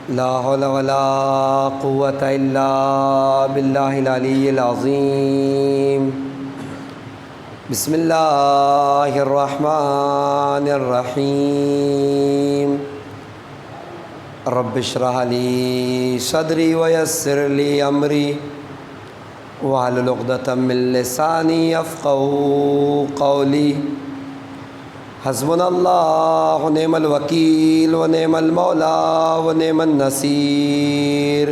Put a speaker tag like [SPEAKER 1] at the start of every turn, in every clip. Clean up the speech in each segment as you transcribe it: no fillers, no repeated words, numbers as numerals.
[SPEAKER 1] لا حول ولا قوة إلا بالله العلي العظيم. بسم الله الرحمن الرحيم. رب اشرح لي صدري ويسر لي أمري واحلل عقدة من لساني يفقهوا قولي. حسبنا الله ونعم الوكيل ونعم المولى ونعم النصير.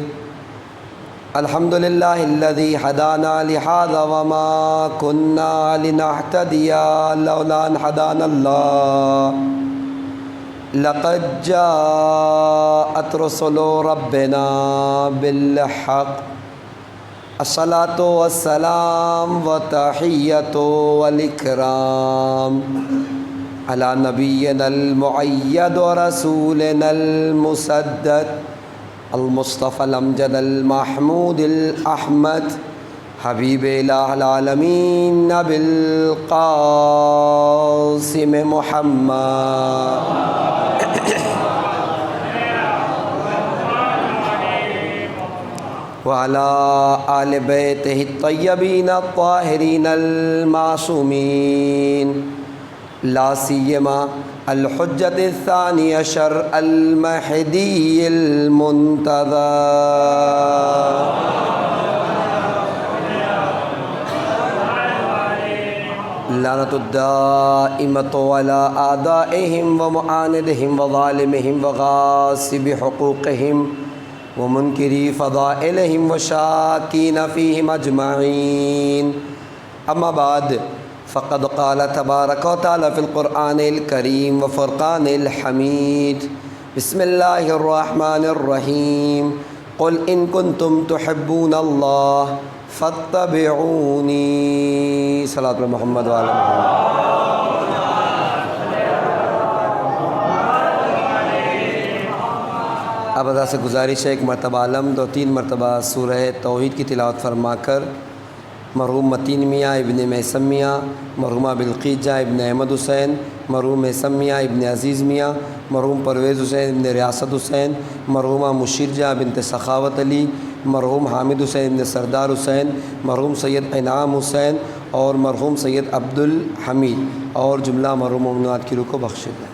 [SPEAKER 1] الحمد لله الذي هدانا لهذا وما كنا لنهتدي لولا أن هدانا الله. لقد جاءت رسل ربنا بالحق. الصلاة والسلام والتحية والإكرام على نبينا المؤيد ورسولنا المسدد المصطفى الأمجد المحمود الأحمد حبيب إله العالمين أبي القاسم محمد وعلى آل بيته الطيبين الطاهرين المعصومين، لا سيما الحجة الثاني عشر المهدي المنتظر. لعنة الدائمة على أعدائهم ومعاندهم وظالمهم وغاصب حقوقهم ومنكري فضائلهم وشاكين فيهم أجمعين. أما بعد، فقد قال تبارك وتعالى في القرآن الكريم وفرقان الحميد: بسم الله الرحمن الرحيم. قل إن كنتم تحبون الله فاتبعوني. صلاة محمد وعلى محمد. اب ادا سے گزارش ہے ایک مرتبہ الحمد و 3 مرتبہ سورہ توحید کی تلاوت فرما کر مرحوم متین میاں ابن محسن میاں، مرحومہ بلقیس جاں ابن احمد حسین، مرحوم محسن میاں ابن عزیز میاں، مرحوم پرویز حسین ابن ریاست حسین، مرحومہ مشیر جاں بنت سخاوت علی، مرحوم حامد حسین ابن سردار حسین، مرحوم سید انعام حسین اور مرحوم سید عبدالحمید اور جملہ مرحوم مومنات کی روح کو بخش دیں.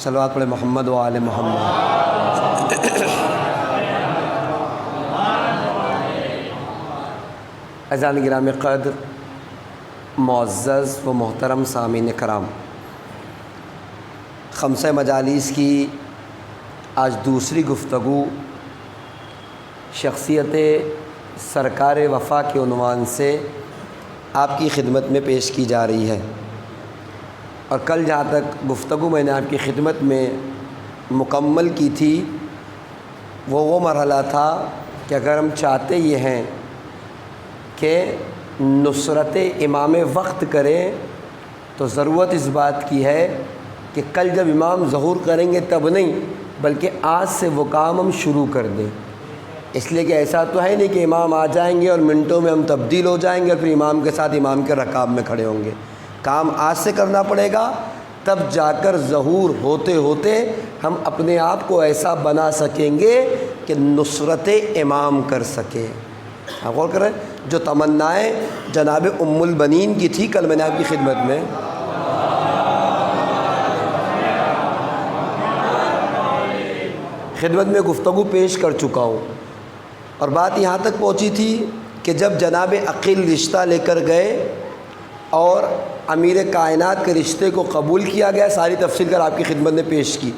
[SPEAKER 1] صلوات پڑھے محمد و آل محمد. عزیزان گرام قدر، معزز و محترم سامعین کرام، خمسہ مجالس کی آج دوسری گفتگو شخصیت سرکار وفا کے عنوان سے آپ کی خدمت میں پیش کی جا رہی ہے. اور کل جہاں تک گفتگو میں نے آپ کی خدمت میں مکمل کی تھی، وہ مرحلہ تھا کہ اگر ہم چاہتے یہ ہیں کہ نصرت امام وقت کریں تو ضرورت اس بات کی ہے کہ کل جب امام ظہور کریں گے تب نہیں، بلکہ آج سے وہ کام ہم شروع کر دیں. اس لیے کہ ایسا تو ہے نہیں کہ امام آ جائیں گے اور منٹوں میں ہم تبدیل ہو جائیں گے اور پھر امام کے ساتھ امام کے رکاب میں کھڑے ہوں گے. کام آج سے کرنا پڑے گا، تب جا کر ظہور ہوتے ہوتے ہم اپنے آپ کو ایسا بنا سکیں گے کہ نصرت امام کر سکیں. آپ غور کریں، جو تمنائیں جناب ام البنین کی تھی، کل میں نے آپ کی خدمت میں گفتگو پیش کر چکا ہوں. اور بات یہاں تک پہنچی تھی کہ جب جناب عقیل رشتہ لے کر گئے اور امیر کائنات کے رشتے کو قبول کیا گیا، ساری تفصیل کر آپ کی خدمت میں پیش کی.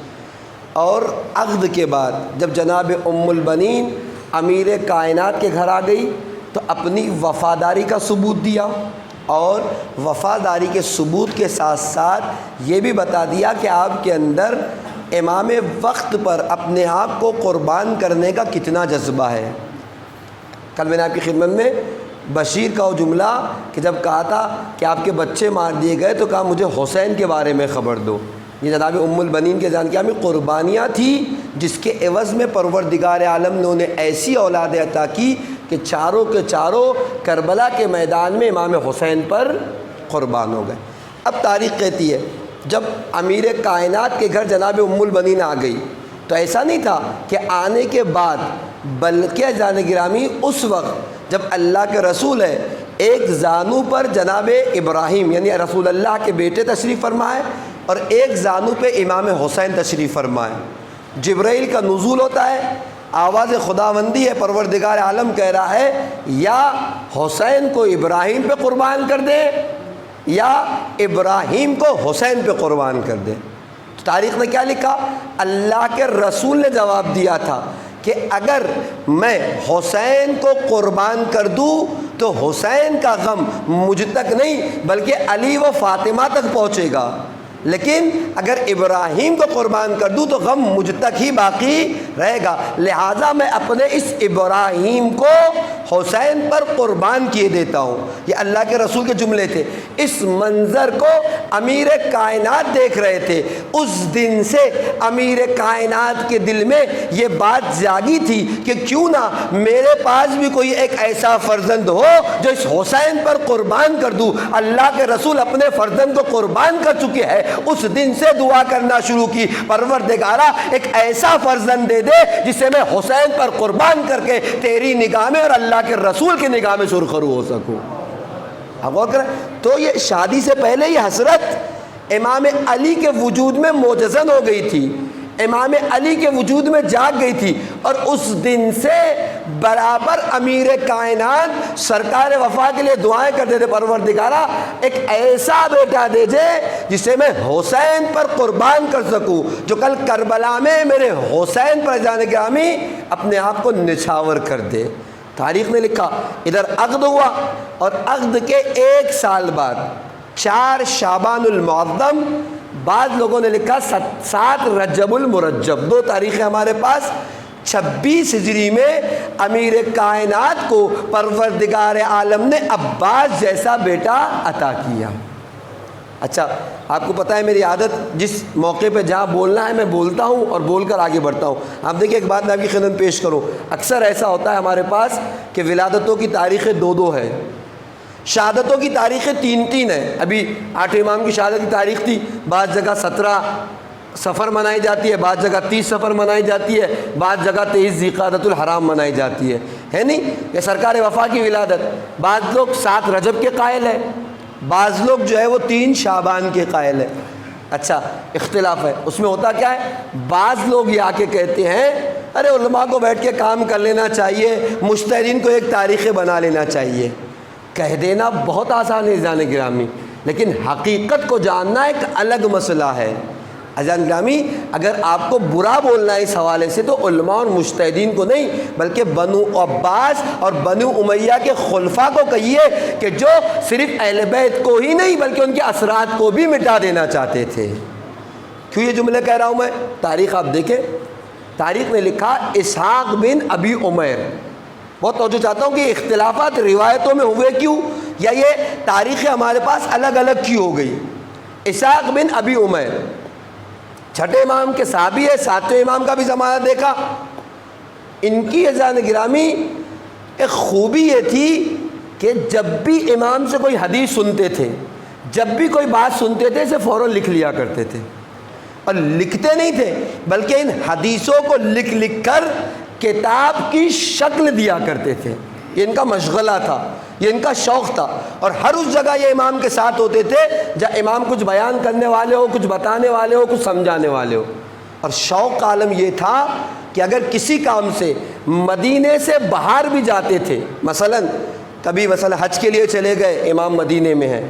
[SPEAKER 1] اور عقد کے بعد جب جناب ام البنین امیر کائنات کے گھر آ گئی تو اپنی وفاداری کا ثبوت دیا، اور وفاداری کے ثبوت کے ساتھ ساتھ یہ بھی بتا دیا کہ آپ کے اندر امام وقت پر اپنے آپ کو قربان کرنے کا کتنا جذبہ ہے۔ کل میں نے آپ کی خدمت میں بشیر کا وہ جملہ کہ جب کہا تھا کہ آپ کے بچے مار دیے گئے تو کہا مجھے حسین کے بارے میں خبر دو۔ یہ جناب ام البنین کے جان کیا میں قربانیاں تھیں جس کے عوض میں پروردگار عالم نے انہیں ایسی اولاد عطا کی کہ چاروں کے چاروں کربلا کے میدان میں امام حسین پر قربان ہو گئے۔ اب تاریخ کہتی ہے جب امیر کائنات کے گھر جناب ام البنین آ گئی تو ایسا نہیں تھا کہ آنے کے بعد، بلکہ جان گرامی اس وقت جب اللہ کے رسول ہے ایک زانو پر جناب ابراہیم یعنی رسول اللہ کے بیٹے تشریف فرمائے اور ایک زانو پہ امام حسین تشریف فرمائے۔ جبرائیل کا نزول ہوتا ہے، آواز خداوندی ہے، پروردگار عالم کہہ رہا ہے یا حسین کو ابراہیم پہ قربان کر دے یا ابراہیم کو حسین پہ قربان کر دے۔ تو تاریخ نے کیا لکھا؟ اللہ کے رسول نے جواب دیا تھا کہ اگر میں حسین کو قربان کر دوں تو حسین کا غم مجھ تک نہیں بلکہ علی و فاطمہ تک پہنچے گا، لیکن اگر ابراہیم کو قربان کر دوں تو غم مجھ تک ہی باقی رہے گا، لہٰذا میں اپنے اس ابراہیم کو حسین پر قربان کیے دیتا ہوں۔ یہ اللہ کے رسول کے جملے تھے۔ اس منظر کو امیر کائنات دیکھ رہے تھے۔ اس دن سے امیر کائنات کے دل میں یہ بات جاگی تھی کہ کیوں نہ میرے پاس بھی کوئی ایک ایسا فرزند ہو جو اس حسین پر قربان کر دوں۔ اللہ کے رسول اپنے فرزند کو قربان کر چکے ہیں، اس دن سے دعا کرنا شروع کی، پروردگارا ایک ایسا فرزند دے دے جسے میں حسین پر قربان کر کے تیری نگاہ میں اور اللہ کے رسول کی نگاہ میں سرخرو ہو سکوں۔ اب غور کریں تو یہ شادی سے پہلے یہ حسرت امام علی کے وجود میں موجزن ہو گئی تھی، امام علی کے وجود میں جاگ گئی تھی، اور اس دن سے برابر امیر کائنات سرکار وفا کے لیے دعائیں کرتے تھے، پروردگارا ایک ایسا بیٹا دے دے جسے میں حسین پر قربان کر سکوں، جو کل کربلا میں میرے حسین پر جان گرامی اپنے آپ کو نچھاور کر دے۔ تاریخ نے لکھا ادھر عقد ہوا اور عقد کے 1 سال بعد 4 شعبان المعظم، بعض لوگوں نے لکھا 7 رجب المرجب، 2 تاریخیں ہمارے پاس، 26 ہجری میں امیر کائنات کو پروردگار عالم نے عباس جیسا بیٹا عطا کیا۔ اچھا آپ کو پتہ ہے میری عادت جس موقع پہ جہاں بولنا ہے میں بولتا ہوں اور بول کر آگے بڑھتا ہوں۔ آپ دیکھیں ایک بات میں آپ کی خدمت پیش کروں، اکثر ایسا ہوتا ہے ہمارے پاس کہ ولادتوں کی تاریخیں 2 ہے، شہادتوں کی تاریخیں 3 ہیں۔ ابھی 8 امام کی شہادت کی تاریخ تھی، بعض جگہ 17 سفر منائی جاتی ہے، بعض جگہ 30 سفر منائی جاتی ہے، بعض جگہ 23 ذیقعدۃ الحرام منائی جاتی ہے نہیں؟ یہ سرکار وفا کی ولادت، بعض لوگ 7 رجب کے قائل ہیں، بعض لوگ جو ہے وہ 3 شعبان کے قائل ہیں۔ اچھا اختلاف ہے، اس میں ہوتا کیا ہے، بعض لوگ یہ آ کے کہتے ہیں ارے علماء کو بیٹھ کے کام کر لینا چاہیے، مجتہدین کو ایک تاریخ بنا لینا چاہیے۔ کہہ دینا بہت آسان ہے جان گرامی، لیکن حقیقت کو جاننا ایک الگ مسئلہ ہے۔ اذان گرامی اگر آپ کو برا بولنا ہے اس حوالے سے تو علماء اور مجتہدین کو نہیں بلکہ بنو عباس اور بنو امیہ کے خلفاء کو کہیے کہ جو صرف اہل بیت کو ہی نہیں بلکہ ان کے اثرات کو بھی مٹا دینا چاہتے تھے۔ کیوں یہ جملے کہہ رہا ہوں میں؟ تاریخ آپ دیکھیں، تاریخ نے لکھا اسحاق بن ابی عمیر۔ بہت توجہ چاہتا ہوں کہ اختلافات روایتوں میں ہوئے کیوں، یا یہ تاریخیں ہمارے پاس الگ الگ کیوں ہو گئی۔ اسحاق بن ابی عمیر 6 امام کے صحابی ہے، 7ویں امام کا بھی زمانہ دیکھا۔ ان کی اذان گرامی ایک خوبی یہ تھی کہ جب بھی امام سے کوئی حدیث سنتے تھے، جب بھی کوئی بات سنتے تھے اسے فوراً لکھ لیا کرتے تھے، اور لکھتے نہیں تھے بلکہ ان حدیثوں کو لکھ لکھ کر کتاب کی شکل دیا کرتے تھے۔ یہ ان کا مشغلہ تھا، یہ ان کا شوق تھا، اور ہر اس جگہ یہ امام کے ساتھ ہوتے تھے جہاں امام کچھ بیان کرنے والے ہو، کچھ بتانے والے ہو، کچھ سمجھانے والے ہو۔ اور شوق کا عالم یہ تھا کہ اگر کسی کام سے مدینے سے باہر بھی جاتے تھے، کبھی حج کے لیے چلے گئے، امام مدینے میں ہیں،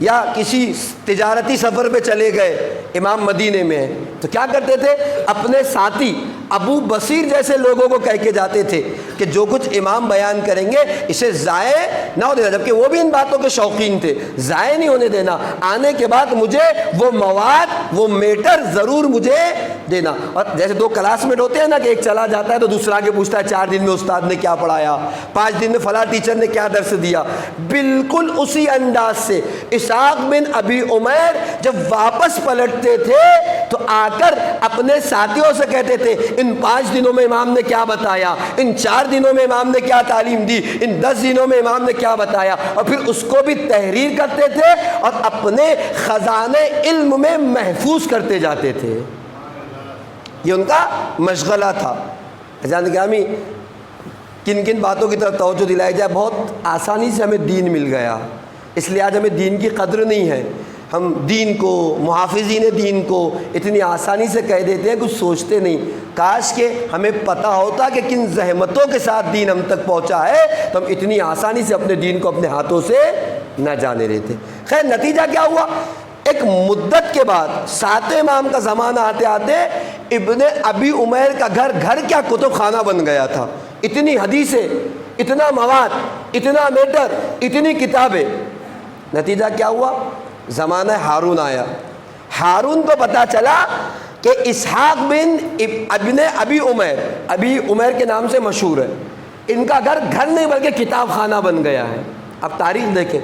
[SPEAKER 1] یا کسی تجارتی سفر پہ چلے گئے، امام مدینے میں ہیں، تو کیا کرتے تھے، اپنے ساتھی ابو بصیر جیسے لوگوں کو کہہ کے جاتے تھے کہ جو کچھ امام بیان کریں گے اسے ضائع نہ ہونے دینا، جبکہ وہ بھی ان باتوں کے شوقین تھے، ضائع نہیں ہونے دینا، آنے کے بعد مجھے وہ مواد وہ میٹر ضرور مجھے دینا۔ اور جیسے دو کلاس میٹ ہوتے ہیں نا کہ ایک چلا جاتا ہے تو دوسرا آگے پوچھتا ہے 4 دن میں استاد نے کیا پڑھایا، 5 دن میں فلاں ٹیچر نے کیا درس دیا، بالکل اسی انداز سے اسحاق بن ابی عمیر جب واپس پلٹتے تھے تو آ کر اپنے ساتھیوں سے کہتے تھے ان 5 دنوں میں امام نے کیا بتایا، ان 4 دنوں میں امام نے کیا تعلیم دی، ان 10 دنوں میں امام نے کیا بتایا، اور پھر اس کو بھی تحریر کرتے تھے اور اپنے خزانے علم میں محفوظ کرتے جاتے تھے۔ یہ ان کا مشغلہ تھا۔ جان گرامی، کن کن باتوں کی طرف توجہ دلائی جائے، بہت آسانی سے ہمیں دین مل گیا، اس لیے آج ہمیں دین کی قدر نہیں ہے۔ ہم دین کو، محافظین دین کو اتنی آسانی سے کہہ دیتے ہیں، کچھ سوچتے نہیں۔ کاش کہ ہمیں پتہ ہوتا کہ کن زحمتوں کے ساتھ دین ہم تک پہنچا ہے تو ہم اتنی آسانی سے اپنے دین کو اپنے ہاتھوں سے نہ جانے دیتے۔ خیر، نتیجہ کیا ہوا؟ ایک مدت کے بعد 7ویں امام کا زمانہ آتے آتے ابن ابی عمیر کا گھر کیا کتب خانہ بن گیا تھا، اتنی حدیثیں، اتنا مواد، اتنا میٹر، اتنی کتابیں۔ نتیجہ کیا ہوا؟ زمانہ ہارون آیا۔ ہارون کو پتہ چلا کہ اسحاق بن ابن ابی عمیر کے نام سے مشہور ہے، ان کا گھر نہیں بلکہ کتاب خانہ بن گیا ہے۔ اب تاریخ دیکھیں،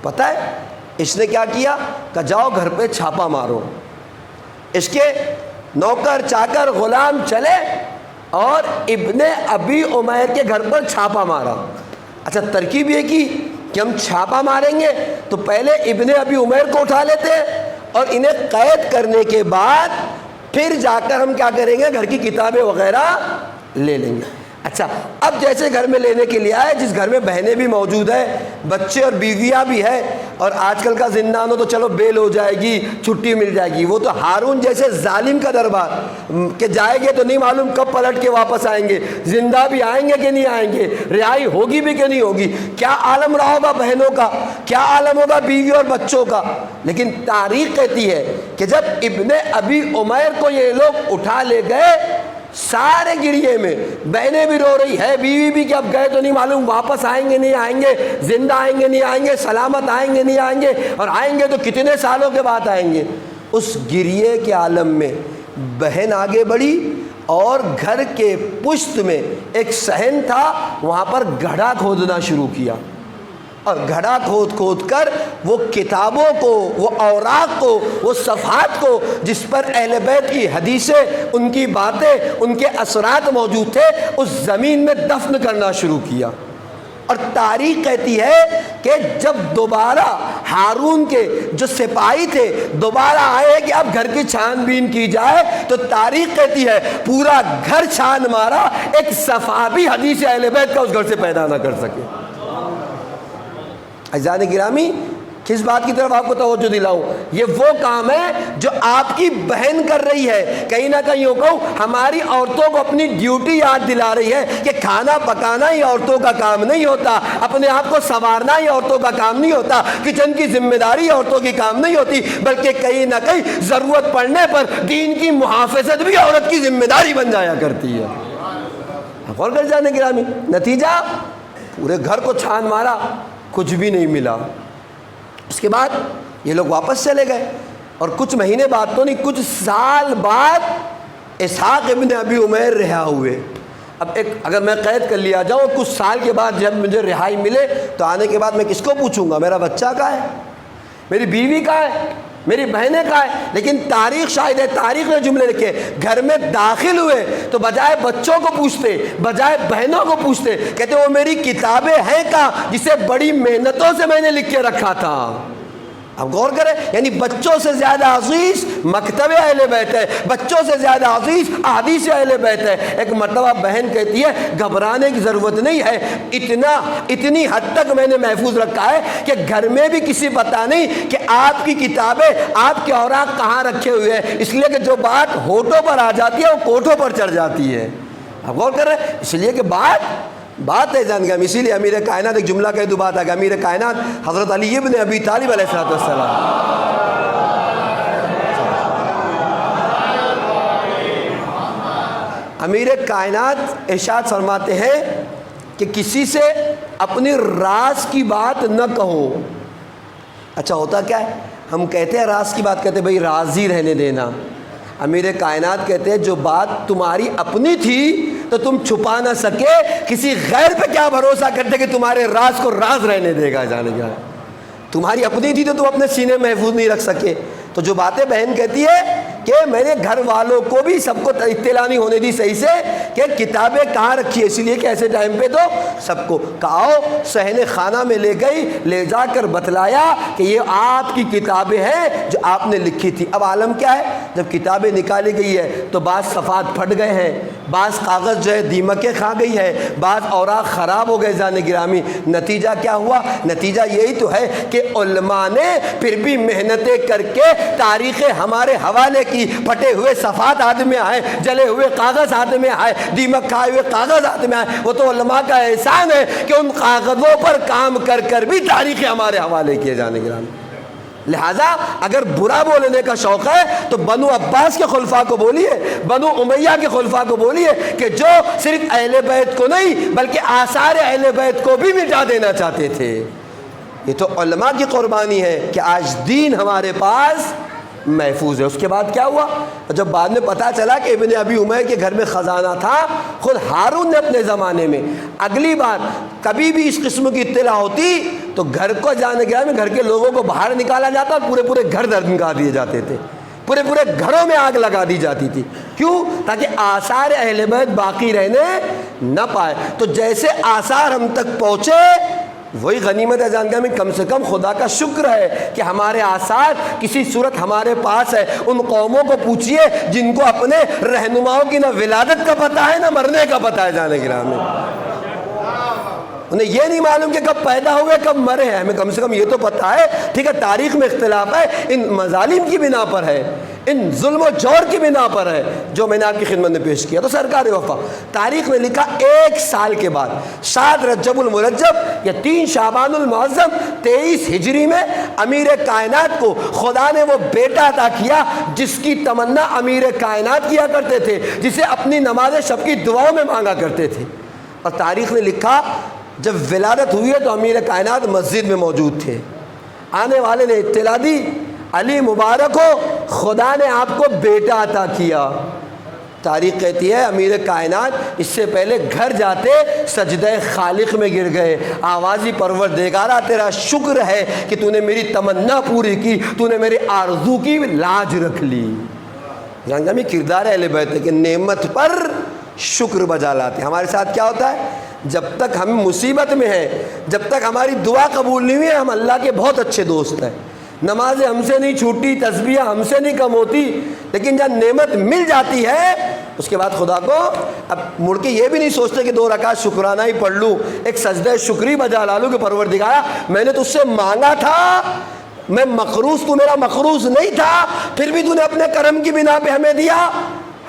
[SPEAKER 1] پتہ ہے اس نے کیا کیا کہ جاؤ گھر پہ چھاپا مارو۔ اس کے نوکر چاکر غلام چلے اور ابن ابی عمیر کے گھر پر چھاپا مارا۔ اچھا، ترکیب یہ کی کہ ہم چھاپا ماریں گے تو پہلے ابن ابی عمیر کو اٹھا لیتے ہیں اور انہیں قید کرنے کے بعد پھر جا کر ہم کیا کریں گے، گھر کی کتابیں وغیرہ لے لیں گے۔ اچھا، اب جیسے گھر میں لینے کے لیے آئے، جس گھر میں بہنیں بھی موجود ہیں، بچے اور بیویاں بھی ہے، اور آج کل کا زندان ہو تو چلو بیل ہو جائے گی، چھٹی مل جائے گی، وہ تو ہارون جیسے ظالم کا دربار کہ جائے گے تو نہیں معلوم کب پلٹ کے واپس آئیں گے، زندہ بھی آئیں گے کہ نہیں آئیں گے، رہائی ہوگی بھی کہ نہیں ہوگی، کیا عالم رہا ہوگا بہنوں کا، کیا عالم ہوگا بیوی اور بچوں کا۔ لیکن تاریخ کہتی ہے کہ جب ابن ابی عمیر کو یہ لوگ اٹھا لے گئے، سارے گریے میں، بہنیں بھی رو رہی ہے، بیوی بھی کہ اب گئے تو نہیں معلوم واپس آئیں گے نہیں آئیں گے، زندہ آئیں گے نہیں آئیں گے، سلامت آئیں گے نہیں آئیں گے، اور آئیں گے تو کتنے سالوں کے بعد آئیں گے۔ اس گریے کے عالم میں بہن آگے بڑھی اور گھر کے پشت میں ایک صحن تھا، وہاں پر گڑھا کھودنا شروع کیا، اور گھڑا کھود کر وہ کتابوں کو، وہ اوراق کو، وہ صفحات کو جس پر اہل بیت کی حدیثیں، ان کی باتیں، ان کے اثرات موجود تھے، اس زمین میں دفن کرنا شروع کیا۔ اور تاریخ کہتی ہے کہ جب دوبارہ ہارون کے جو سپاہی تھے دوبارہ آئے کہ اب گھر کی چھان بین کی جائے، تو تاریخ کہتی ہے پورا گھر چھان مارا، ایک صحابی حدیث اہل بیت کا اس گھر سے پیدا نہ کر سکے۔ عزیزان گرامی، کس بات کی طرف آپ کو توجہ دلاؤں؟ یہ وہ کام ہے جو آپ کی بہن کر رہی ہے، کہیں نہ کہیں یوں کہوں ہماری عورتوں کو اپنی ڈیوٹی یاد دلا رہی ہے کہ کھانا پکانا ہی عورتوں کا کام نہیں ہوتا، اپنے آپ کو سنوارنا ہی عورتوں کا کام نہیں ہوتا، کچن کی ذمہ داری عورتوں کی کام نہیں ہوتی، بلکہ کہیں نہ کہیں ضرورت پڑنے پر دین کی محافظت بھی عورت کی ذمہ داری بن جایا کرتی ہے۔ غور کر جانے گرامی، نتیجہ پورے گھر کو چھان مارا، کچھ بھی نہیں ملا۔ اس کے بعد یہ لوگ واپس چلے گئے، اور کچھ مہینے بعد تو نہیں، کچھ سال بعد اسحاق ابن ابی عمیر رہا ہوئے۔ اب ایک اگر میں قید کر لیا جاؤں، کچھ سال کے بعد جب مجھے رہائی ملے تو آنے کے بعد میں کس کو پوچھوں گا؟ میرا بچہ کہاں ہے، میری بیوی کہاں ہے، میری بہنیں کہاں ہیں؟ لیکن تاریخ شاہد ہے، تاریخ نے جملے لکھے، گھر میں داخل ہوئے تو بجائے بچوں کو پوچھتے، بجائے بہنوں کو پوچھتے، کہتے وہ میری کتابیں ہیں کہاں جسے بڑی محنتوں سے میں نے لکھ کے رکھا تھا۔ اب غور کریں، یعنی بچوں سے زیادہ عزیز مکتب اہل بیت ہے، بچوں سے زیادہ عزیز احادیث اہل بیت ہے۔ ایک مرتبہ بہن کہتی ہے گھبرانے کی ضرورت نہیں ہے، اتنی حد تک میں نے محفوظ رکھا ہے کہ گھر میں بھی کسی پتہ نہیں کہ آپ کی کتابیں، آپ کے اوراق کہاں رکھے ہوئے ہیں، اس لیے کہ جو بات ہونٹوں پر آ جاتی ہے وہ کوٹھوں پر چڑھ جاتی ہے۔ اب غور کر رہے ہیں، اس لیے کہ بات ہے جان گیا۔ اسی لیے امیر کائنات ایک جملہ کہہ دو، بات ہے کہ امیر کائنات حضرت علی ابن ابی طالب علیہ السلام، امیر کائنات ارشاد فرماتے ہیں کہ کسی سے اپنی راز کی بات نہ کہو۔ اچھا ہوتا کیا ہے، ہم کہتے ہیں راز کی بات، کہتے ہیں بھئی راضی رہنے دینا۔ امیر کائنات کہتے ہیں جو بات تمہاری اپنی تھی تو تم چھپا نہ سکے، کسی غیر پہ کیا بھروسہ کرتے کہ تمہارے راز کو راز رہنے دے گا، جانے گا۔ تمہاری اپنی تھی تو تم اپنے سینے محفوظ نہیں رکھ سکے۔ تو جو باتیں بہن کہتی ہے کہ میں نے گھر والوں کو بھی سب کو اطلاع نہیں ہونے دی صحیح سے کہ کتابیں کہاں رکھی ہے، اسی لیے کہ ایسے ٹائم پہ تو سب کو کہاؤ صحن خانہ میں لے گئی، لے جا کر بتلایا کہ یہ آپ کی کتابیں ہیں جو آپ نے لکھی تھی۔ اب عالم کیا ہے، جب کتابیں نکالی گئی ہے تو بعض صفحات پھٹ گئے ہیں، بعض کاغذ جو ہے دیمکیں کھا گئی ہے، بعض اوراق خراب ہو گئے جان گرامی۔ نتیجہ کیا ہوا؟ نتیجہ یہی تو ہے کہ علماء نے پھر بھی محنتیں کر کے تاریخ ہمارے حوالے کی، پھٹے ہوئے صفحات ہاتھ میں آئے، جلے ہوئے کاغذ ہاتھ میں آئے، دیمک کھائے ہوئے کاغذ ہاتھ میں آئے۔ وہ تو علماء کا احسان ہے کہ ان کاغذوں پر کام کر کر بھی تاریخ ہمارے حوالے کیے جانے گرامی۔ لہٰذا اگر برا بولنے کا شوق ہے تو بنو عباس کے خلفاء کو بولیے، بنو امیہ کے خلفاء کو بولیے کہ جو صرف اہل بیت کو نہیں بلکہ آثار اہل بیت کو بھی مٹا دینا چاہتے تھے۔ یہ تو علماء کی قربانی ہے کہ آج دین ہمارے پاس محفوظ ہے۔ اس کے بعد کیا ہوا؟ جب بعد میں پتہ چلا کہ ابن ابی امیہ کے گھر میں خزانہ تھا، خود ہارون نے اپنے زمانے میں اگلی بار کبھی بھی اس قسم کی اطلاع ہوتی تو گھر کو جانے گیا میں گھر کے لوگوں کو باہر نکالا جاتا اور پورے پورے گھر دھمکا دیے جاتے تھے، پورے پورے گھروں میں آگ لگا دی جاتی تھی۔ کیوں؟ تاکہ آثار اہل بیت باقی رہنے نہ پائے۔ تو جیسے آثار ہم تک پہنچے وہی غنیمت ہے جانکہ میں کم سے کم خدا کا شکر ہے کہ ہمارے آثار کسی صورت ہمارے پاس ہے۔ ان قوموں کو پوچھئے جن کو اپنے رہنماؤں کی نہ ولادت کا پتہ ہے نہ مرنے کا پتہ ہے جانے گرامی، انہیں یہ نہیں معلوم کہ کب پیدا ہوئے کب مرے ہیں۔ ہمیں کم سے کم یہ تو پتہ ہے، ٹھیک ہے تاریخ میں اختلاف ہے، ان مظالم کی بنا پر ہے، ان ظلم و جور کی بنا پر ہے جو میں نے آپ کی خدمت میں پیش کیا۔ تو سرکار وفا تاریخ نے لکھا 1 سال کے بعد 7 رجب المرجب یا 3 شعبان المعظم 23 ہجری میں امیر کائنات کو خدا نے وہ بیٹا عطا کیا جس کی تمنا امیر کائنات کیا کرتے تھے، جسے اپنی نماز شب کی دعاؤں میں مانگا کرتے تھے۔ اور تاریخ نے لکھا جب ولادت ہوئی ہے تو امیر کائنات مسجد میں موجود تھے۔ آنے والے نے اطلاع دی علی مبارک ہو، خدا نے آپ کو بیٹا عطا کیا۔ تاریخ کہتی ہے امیر کائنات اس سے پہلے گھر جاتے سجدہ خالق میں گر گئے، آوازی پروردگارا تیرا شکر ہے کہ تو نے میری تمنا پوری کی، تو نے میری آرزو کی لاج رکھ لی۔ جانگا میں کردار اہل بیت ہے کہ نعمت پر شکر بجا لاتے۔ ہمارے ساتھ کیا ہوتا ہے؟ جب تک ہم مصیبت میں ہیں، جب تک ہماری دعا قبول نہیں ہوئی ہے، ہم اللہ کے بہت اچھے دوست ہیں، نمازیں ہم سے نہیں چھوٹی، تسبیح ہم سے نہیں کم ہوتی، لیکن جب نعمت مل جاتی ہے اس کے بعد خدا کو اب مڑ کے یہ بھی نہیں سوچتے کہ 2 رکعت شکرانہ ہی پڑھ لوں، ایک سجدہ شکری بجا لا لوں کہ پروردگارا میں نے تجھ سے مانگا تھا، میں مقروض، تو میرا مقروض نہیں تھا، پھر بھی تو نے اپنے کرم کی بنا پہ ہمیں دیا،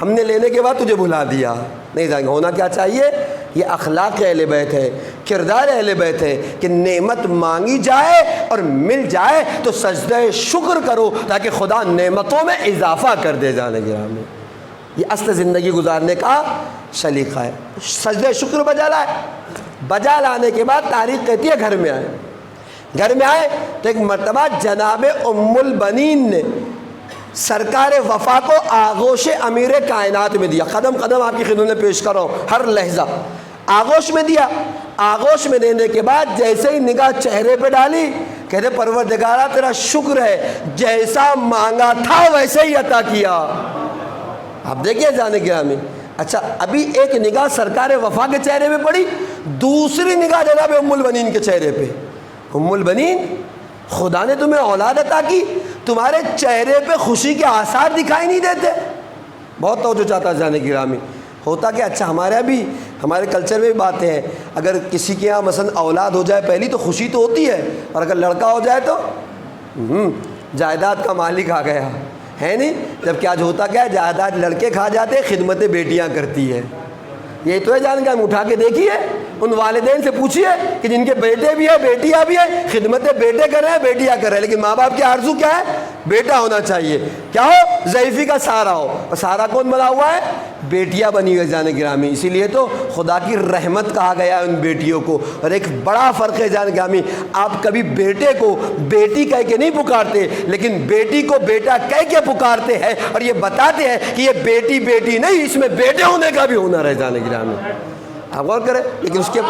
[SPEAKER 1] ہم نے لینے کے بعد تجھے بھلا دیا۔ نہیں جائیں گے، ہونا کیا چاہیے؟ یہ اخلاق اہل بیت ہے، کردار اہل بیت ہے کہ نعمت مانگی جائے اور مل جائے تو سجدہ شکر کرو تاکہ خدا نعمتوں میں اضافہ کر دے جانے گرامی۔ یہ اصل زندگی گزارنے کا سلیقہ ہے۔ سجدہ شکر بجا لائے، بجا لانے کے بعد تاریخ کہتی ہے گھر میں آئے، گھر میں آئے تو ایک مرتبہ جناب ام البنین نے سرکار وفا کو آغوش امیر کائنات میں دیا۔ قدم قدم آپ کی خدمت میں پیش کر رہا ہوں، ہر لحظہ آغوش میں دیا۔ آغوش میں دینے کے بعد جیسے ہی نگاہ چہرے پہ ڈالی کہتے پروردگارا تیرا شکر ہے، جیسا مانگا تھا ویسے ہی عطا کیا۔ آپ دیکھیے جانے گرامی، اچھا ابھی ایک نگاہ سرکار وفا کے چہرے پہ پڑی، دوسری نگاہ جناب ام البنین کے چہرے پہ۔ ام البنین خدا نے تمہیں اولاد عطا کی، تمہارے چہرے پہ خوشی کے آثار دکھائی نہیں دیتے۔ بہت توجہ چاہتا جانے گرامی، ہوتا کہ اچھا ہمارے کلچر میں بھی باتیں ہیں، اگر کسی کے یہاں مثلا اولاد ہو جائے پہلی تو خوشی تو ہوتی ہے، اور اگر لڑکا ہو جائے تو جائیداد کا مالک آ گیا ہے نہیں، جبکہ آج ہوتا کیا ہے جائیداد لڑکے کھا جاتے ہیں، خدمتیں بیٹیاں کرتی ہے۔ یہ تو ہے جان کا، ہم اٹھا کے دیکھیے ان والدین سے پوچھیے کہ جن کے بیٹے بھی ہیں بیٹیاں بھی ہیں، خدمتیں بیٹے کر رہے ہیں بیٹیاں کر رہے ہیں، لیکن ماں باپ کی آرزو کیا ہے بیٹا ہونا چاہیے، کیا ہو؟ ضعیفی کا سہارا ہو۔ اور سہارا کون بنا ہوا ہے؟ بیٹیاں بنی ہوئی جان گرامی۔ اسی لیے تو خدا کی رحمت کہا گیا ہے ان بیٹیوں کو۔ اور ایک بڑا فرق ہے جان گرامی، آپ کبھی بیٹے کو بیٹی کہہ کے نہیں پکارتے، لیکن بیٹی کو بیٹا کہہ کے پکارتے ہیں، اور یہ بتاتے ہیں کہ یہ بیٹی بیٹی نہیں، اس میں بیٹے ہونے کا بھی ہنر ہے جان گرامی۔ آپ غور کریں۔ لیکن اس کے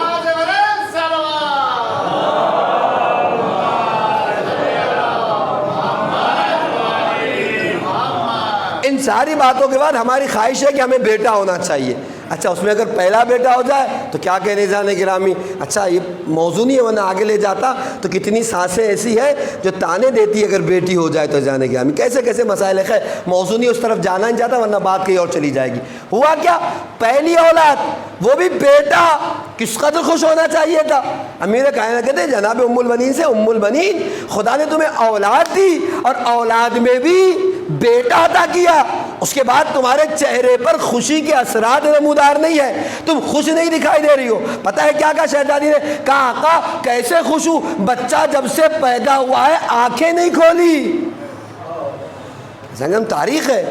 [SPEAKER 1] ان ساری باتوں کے بعد ہماری خواہش ہے کہ ہمیں بیٹا ہونا چاہیے۔ اچھا، اس میں اگر پہلا بیٹا ہو جائے تو کیا کہنے جانے گرامی۔ اچھا، یہ موضوع نہیں ہے، ورنہ آگے لے جاتا تو کتنی سانسیں ایسی ہے جو تانے دیتی ہے اگر بیٹی ہو جائے تو جانے گرامی۔ کیسے کیسے مسائل ہے، خیر موضوع نہیں، اس طرف جانا نہیں چاہتا ورنہ بات کہیں اور چلی جائے گی۔ ہوا کیا؟ پہلی اولاد، وہ بھی بیٹا، کس قدر خوش ہونا چاہیے تھا۔ امیر کائنات کہتے ہیں جناب ام البنین سے، ام البنین خدا نے تمہیں اولاد دی اور اولاد میں بھی بیٹا عطا کیا، اس کے بعد تمہارے چہرے پر خوشی کے اثرات نمودار نہیں ہے، تم خوش نہیں دکھائی دے رہی ہو۔ پتہ ہے کیا کہا شہزادی نے؟ کہا آقا کیسے خوش ہوں، بچہ جب سے پیدا ہوا ہے آنکھیں نہیں کھولی۔ سنگم تاریخ ہے۔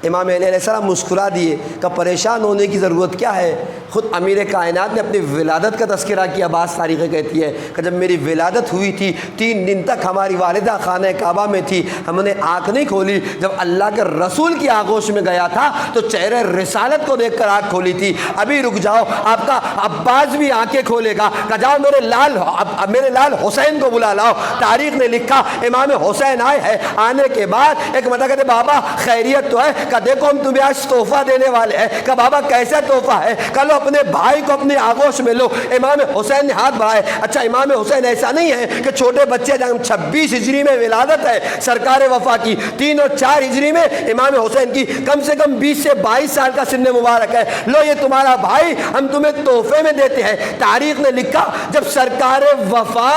[SPEAKER 1] امام علیہ السلام مسکرا دیے کہ پریشان ہونے کی ضرورت کیا ہے، خود امیر کائنات نے اپنی ولادت کا تذکرہ کیا۔ بعض تاریخیں کہتی ہے کہ جب میری ولادت ہوئی تھی 3 دن تک ہماری والدہ خانہ کعبہ میں تھی، ہم نے آنکھ نہیں کھولی، جب اللہ کے رسول کی آغوش میں گیا تھا تو چہرے رسالت کو دیکھ کر آنکھ کھولی تھی۔ ابھی رک جاؤ، آپ کا عباس بھی آنکھیں کھولے گا، کہ جاؤ میرے لال حسین کو بلا لاؤ۔ تاریخ نے لکھا امام حسین آئے ہیں، آنے کے بعد ایک مطلب کہتے بابا خیریت تو ہے، کہ دیکھو ہم تمہیں آج تحفہ دینے والے ہیں۔ کہ بابا کیسا تحفہ ہے؟ کہ لو اپنے بھائی کو اپنی آغوش میں لو۔ امام حسین نے ہاتھ بڑھائے۔ اچھا، امام حسین ایسا نہیں ہے کہ چھوٹے بچے، جب 26 ہجری میں ولادت ہے سرکار وفا کی، 3 اور 4 ہجری میں امام حسین کی کم سے کم 20 سے 22 سال کا سن مبارک ہے۔ لو یہ تمہارا بھائی، ہم تمہیں تحفے میں دیتے ہیں۔ تاریخ نے لکھا جب سرکار وفا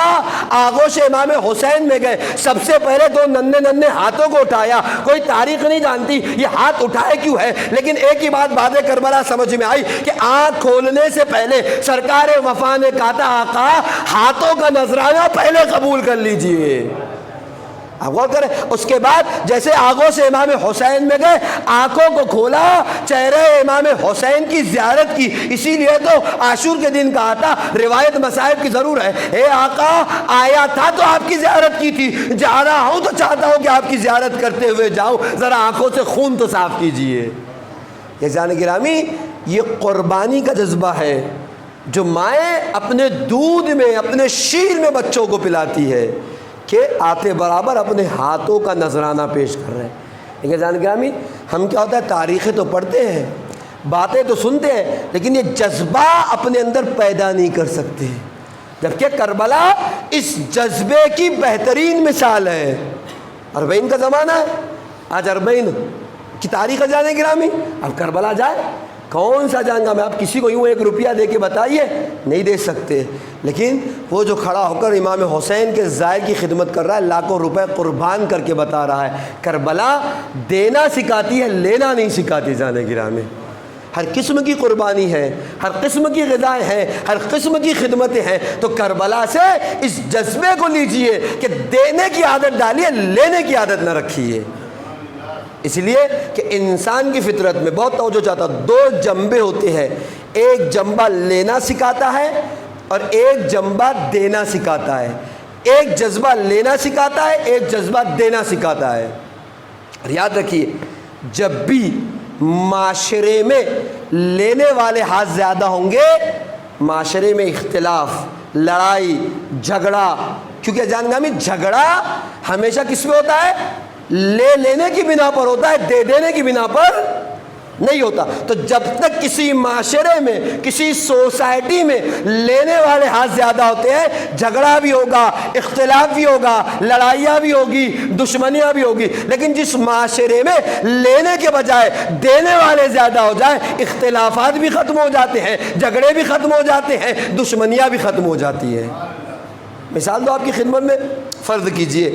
[SPEAKER 1] آغوش امام حسین میں گئے، سب سے پہلے 2 ننھے ہاتھوں کو اٹھایا۔ کوئی تاریخ نہیں جانتی یہ ہاتھ اٹھائے کیوں ہے، لیکن ایک ہی بات بعد کربلا سمجھ میں آئی کہ آنکھ کھولنے سے پہلے سرکار وفا نے کہا تھا آقا ہاتھوں کا نذرانہ پہلے قبول کر لیجئے۔ آپ غور کریں، اس کے بعد جیسے آنکھوں سے امام حسین میں گئے، آنکھوں کو کھولا، چہرے امام حسین کی زیارت کی۔ اسی لیے تو عاشور کے دن کہا تھا، روایت مصائب کی ضرور ہے، اے آقا آیا تھا تو آپ کی زیارت کی تھی، جا رہا ہوں تو چاہتا ہوں کہ آپ کی زیارت کرتے ہوئے جاؤں، ذرا آنکھوں سے خون تو صاف کیجئے۔ یہ جان گرامی، یہ قربانی کا جذبہ ہے جو مائیں اپنے دودھ میں، اپنے شیر میں بچوں کو پلاتی ہے، کہ آتے برابر اپنے ہاتھوں کا نذرانہ پیش کر رہے ہیں۔ لیکن جان گرامی، ہم کیا ہوتا ہے، تاریخیں تو پڑھتے ہیں، باتیں تو سنتے ہیں، لیکن یہ جذبہ اپنے اندر پیدا نہیں کر سکتے، جبکہ کربلا اس جذبے کی بہترین مثال ہے۔ اربعین کا زمانہ ہے، آج اربعین کی تاریخ ہے جان گرامی۔ اب کربلا جائے، کون سا جائیں گا میں؟ آپ کسی کو یوں 1 روپیہ دے کے بتائیے، نہیں دے سکتے، لیکن وہ جو کھڑا ہو کر امام حسین کے زائر کی خدمت کر رہا ہے، لاکھوں روپے قربان کر کے بتا رہا ہے۔ کربلا دینا سکھاتی ہے، لینا نہیں سکھاتی جان گرامی۔ ہر قسم کی قربانی ہے، ہر قسم کی غذائیں ہیں، ہر قسم کی خدمتیں ہیں، تو کربلا سے اس جذبے کو لیجئے کہ دینے کی عادت ڈالیے، لینے کی عادت نہ رکھیے۔ اس لیے کہ انسان کی فطرت میں بہت توجہ چاہتا، 2 جنبے ہوتے ہیں، ایک جنبہ لینا سکھاتا ہے اور ایک جنبہ دینا سکھاتا ہے۔ ایک جذبہ لینا سکھاتا ہے، ایک جذبہ دینا سکھاتا ہے۔ اور یاد رکھیے، جب بھی معاشرے میں لینے والے ہاتھ زیادہ ہوں گے، معاشرے میں اختلاف، لڑائی، جھگڑا، کیونکہ جانگامی جھگڑا ہمیشہ کس پہ ہوتا ہے؟ لینے کی بنا پر ہوتا ہے، دے دینے کی بنا پر نہیں ہوتا۔ تو جب تک کسی معاشرے میں، کسی سوسائٹی میں لینے والے ہاتھ زیادہ ہوتے ہیں، جھگڑا بھی ہوگا، اختلاف بھی ہوگا، لڑائیاں بھی ہوگی، دشمنیاں بھی ہوگی۔ لیکن جس معاشرے میں لینے کے بجائے دینے والے زیادہ ہو جائیں، اختلافات بھی ختم ہو جاتے ہیں، جھگڑے بھی ختم ہو جاتے ہیں، دشمنیاں بھی ختم ہو جاتی ہیں۔ مثال تو آپ کی خدمت میں فرض کیجئے،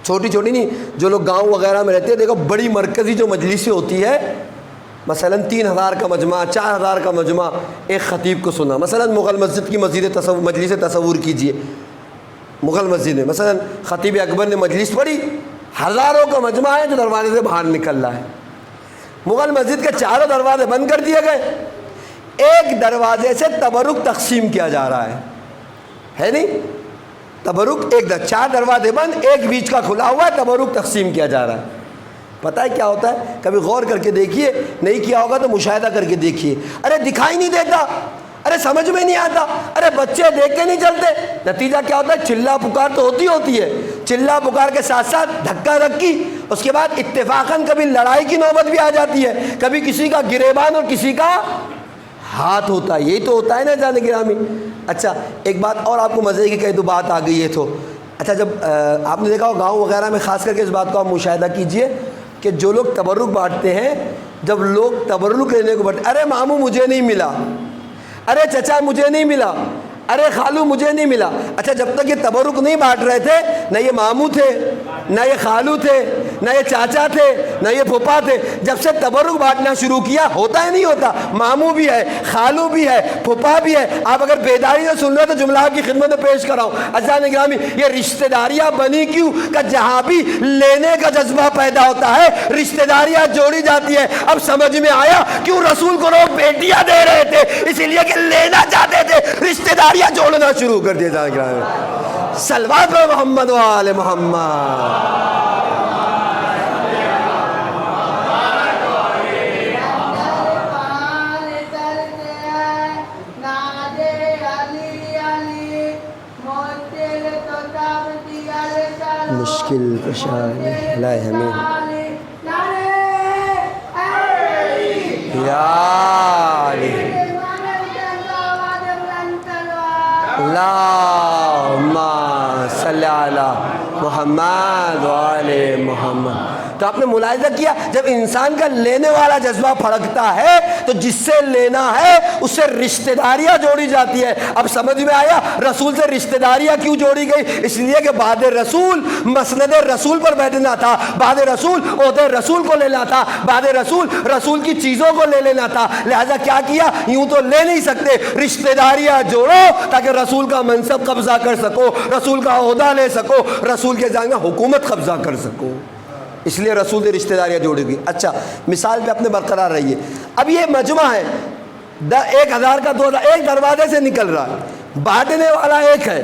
[SPEAKER 1] چھوٹی چھوٹی نہیں، جو لوگ گاؤں وغیرہ میں رہتے ہیں، دیکھو بڑی مرکزی جو مجلسیں ہوتی ہے، مثلا 3000 کا مجمع، 4000 کا مجمع، ایک خطیب کو سنا، مثلا مغل مسجد کی مجلس تصور کیجئے، مغل مسجد میں مثلا خطیب اکبر نے مجلس پڑھی، ہزاروں کا مجمع ہے جو دروازے سے باہر نکل رہا ہے، مغل مسجد کے چاروں دروازے بند کر دیے گئے، ایک دروازے سے تبرک تقسیم کیا جا رہا ہے نہیں؟ تبرک چار دروازے بند، ایک بیچ کا کھلا ہوا ہے، تبرک تقسیم کیا جا رہا ہے۔ پتہ ہے کیا ہوتا ہے؟ کبھی غور کر کے دیکھیے، نہیں کیا ہوگا تو مشاہدہ کر کے دیکھیے، ارے دکھائی نہیں دیتا، ارے سمجھ میں نہیں آتا، ارے بچے دیکھ کے نہیں چلتے، نتیجہ کیا ہوتا ہے؟ چلا پکار تو ہوتی ہے، چلا پکار کے ساتھ ساتھ دھکا دھکی، اس کے بعد اتفاقاً کبھی لڑائی کی نوبت بھی آ جاتی ہے، کبھی کسی کا گریبان اور کسی کا ہاتھ ہوتا ہے، یہی تو ہوتا ہے نا جان گرامی۔ اچھا ایک بات اور آپ کو مزے کی کہہ دو، بات آ گئی ہے تو اچھا، جب آپ نے دیکھا ہو گاؤں وغیرہ میں خاص کر کے اس بات کو آپ مشاہدہ کیجئے کہ جو لوگ تبرک بانٹتے ہیں، جب لوگ تبرک لینے کو بانٹتے، ارے ماموں مجھے نہیں ملا، ارے چچا مجھے نہیں ملا، ارے خالو مجھے نہیں ملا۔ اچھا جب تک یہ تبرک نہیں بانٹ رہے تھے، نہ یہ ماموں تھے، نہ یہ خالو تھے، نہ یہ چاچا تھے، نہ یہ پھوپھا تھے، جب سے تبرک بانٹنا شروع کیا، ہوتا ہے نہیں ہوتا؟ ماموں بھی ہے، خالو بھی ہے، پھوپھا بھی ہے۔ آپ اگر بیداری سے سن رہے تو جملہ کی خدمت میں پیش کراؤں، عزیزان گرامی، یہ رشتہ داریاں بنی کیوں کہ جہاں بھی لینے کا جذبہ پیدا ہوتا ہے رشتہ داریاں جوڑی جاتی ہے۔ اب سمجھ میں آیا کیوں رسول کو لوگ بیٹیاں دے رہے تھے، اس لیے کہ لینا چاہتے تھے، رشتہ داریاں جوڑنا شروع کر دیا جائے گا۔ صلوات پہ محمد و آل محمد۔ مشکل کشائی لائے ہمیں یا علی اللہم صلی علی محمد و آل محمد۔ تو آپ نے ملاحظہ کیا جب انسان کا لینے والا جذبہ پھڑکتا ہے تو جس سے لینا ہے اس سے رشتہ داریاں جوڑی جاتی ہے۔ اب سمجھ میں آیا رسول سے رشتہ داریاں کیوں جوڑی گئی؟ اس لیے کہ بعد رسول مسند رسول پر بیٹھنا تھا، بعد رسول عہدے رسول کو لینا تھا، بعد رسول رسول کی چیزوں کو لے لینا تھا۔ لہذا کیا کیا؟ یوں تو لے نہیں سکتے، رشتہ داریاں جوڑو تاکہ رسول کا منصب قبضہ کر سکو، رسول کا عہدہ لے سکو، رسول کے جانب حکومت قبضہ کر سکو، اس لیے رسول سے رشتہ داریاں جوڑی گئی۔ اچھا مثال پہ اپنے برقرار رہیے، اب یہ مجمع ہے 1000 کا 2000 ایک دروازے سے نکل رہا ہے، بانٹنے والا ایک ہے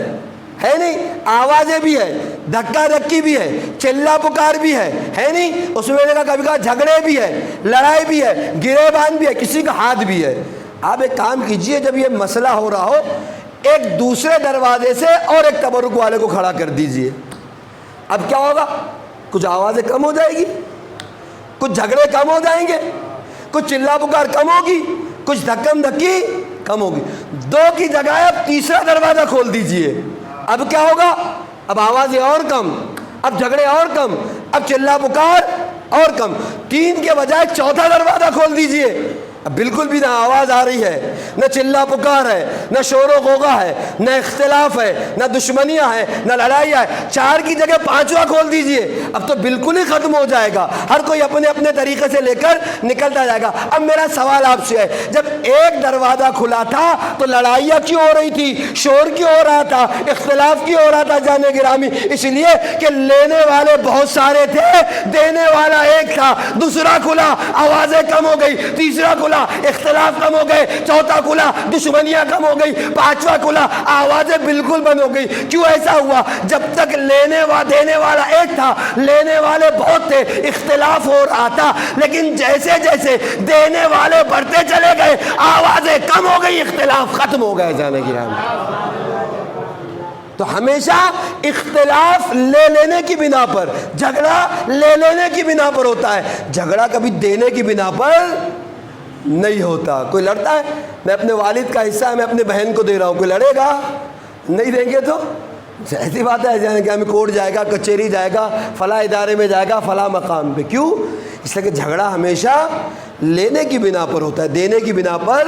[SPEAKER 1] نہیں؟ آوازیں بھی ہے، دھکا دھکی بھی ہے، چلا پکار بھی ہے نہیں؟ اس میں کبھی کبھی جھگڑے بھی ہے، لڑائی بھی ہے، گریبان بھی ہے، کسی کا ہاتھ بھی ہے۔ آپ ایک کام کیجئے، جب یہ مسئلہ ہو رہا ہو ایک دوسرے دروازے سے اور ایک تبرک والے کو کھڑا کر دیجئے، اب کیا ہوگا؟ کچھ آوازیں کم ہو جائے گی، کچھ جھگڑے کم ہو جائیں گے، کچھ چلا پکار کم ہوگی، کچھ دھکم دھکی کم ہوگی۔ 2 کی جگہ اب تیسرا دروازہ کھول دیجئے، اب کیا ہوگا؟ اب آوازیں اور کم، اب جھگڑے اور کم، اب چلا پکار اور کم۔ 3 کے بجائے چوتھا دروازہ کھول دیجئے، اب بالکل بھی نہ آواز آ رہی ہے، نہ چلا پکار ہے، نہ شور و غوغا ہے، نہ اختلاف ہے، نہ دشمنیاں ہیں، نہ لڑائیاں ہے۔ 4 کی جگہ 5واں کھول دیجئے، اب تو بالکل ہی ختم ہو جائے گا، ہر کوئی اپنے اپنے طریقے سے لے کر نکلتا جائے گا۔ اب میرا سوال آپ سے ہے، جب ایک دروازہ کھلا تھا تو لڑائیاں کیوں ہو رہی تھی، شور کیوں ہو رہا تھا، اختلاف کیوں ہو رہا تھا جانے گرامی؟ اس لیے کہ لینے والے بہت سارے تھے، دینے والا ایک تھا۔ دوسرا کھلا، آوازیں کم ہو گئی، تیسرا کھلا، اختلاف کم ہو گئے، چوتھا کھلا، دشمنیاں کم ہو گئی، 5واں کھلا، آوازیں بالکل بند ہو گئی۔ کیوں ایسا ہوا؟ جب تک دینے والا ایک تھا، لینے والے بہت تھے، اختلاف ہو رہا تھا، لیکن جیسے جیسے دینے والے بڑھتے چلے گئے آوازیں کم ہو گئی، اختلاف ختم ہو گئے جانے گرامی۔ تو ہمیشہ اختلاف لے لینے کی بنا پر، جھگڑا لے لینے کی بنا پر ہوتا ہے، جھگڑا کبھی دینے کی بنا پر نہیں ہوتا۔ کوئی لڑتا ہے، میں اپنے والد کا حصہ ہے میں اپنے بہن کو دے رہا ہوں، کوئی لڑے گا؟ نہیں دیں گے تو ایسی بات ہے، جانے کہ ہمیں کورٹ جائے گا، کچہری جائے گا، فلاں ادارے میں جائے گا، فلاں مقام پہ۔ کیوں؟ اس لیے کہ جھگڑا ہمیشہ لینے کی بنا پر ہوتا ہے، دینے کی بنا پر۔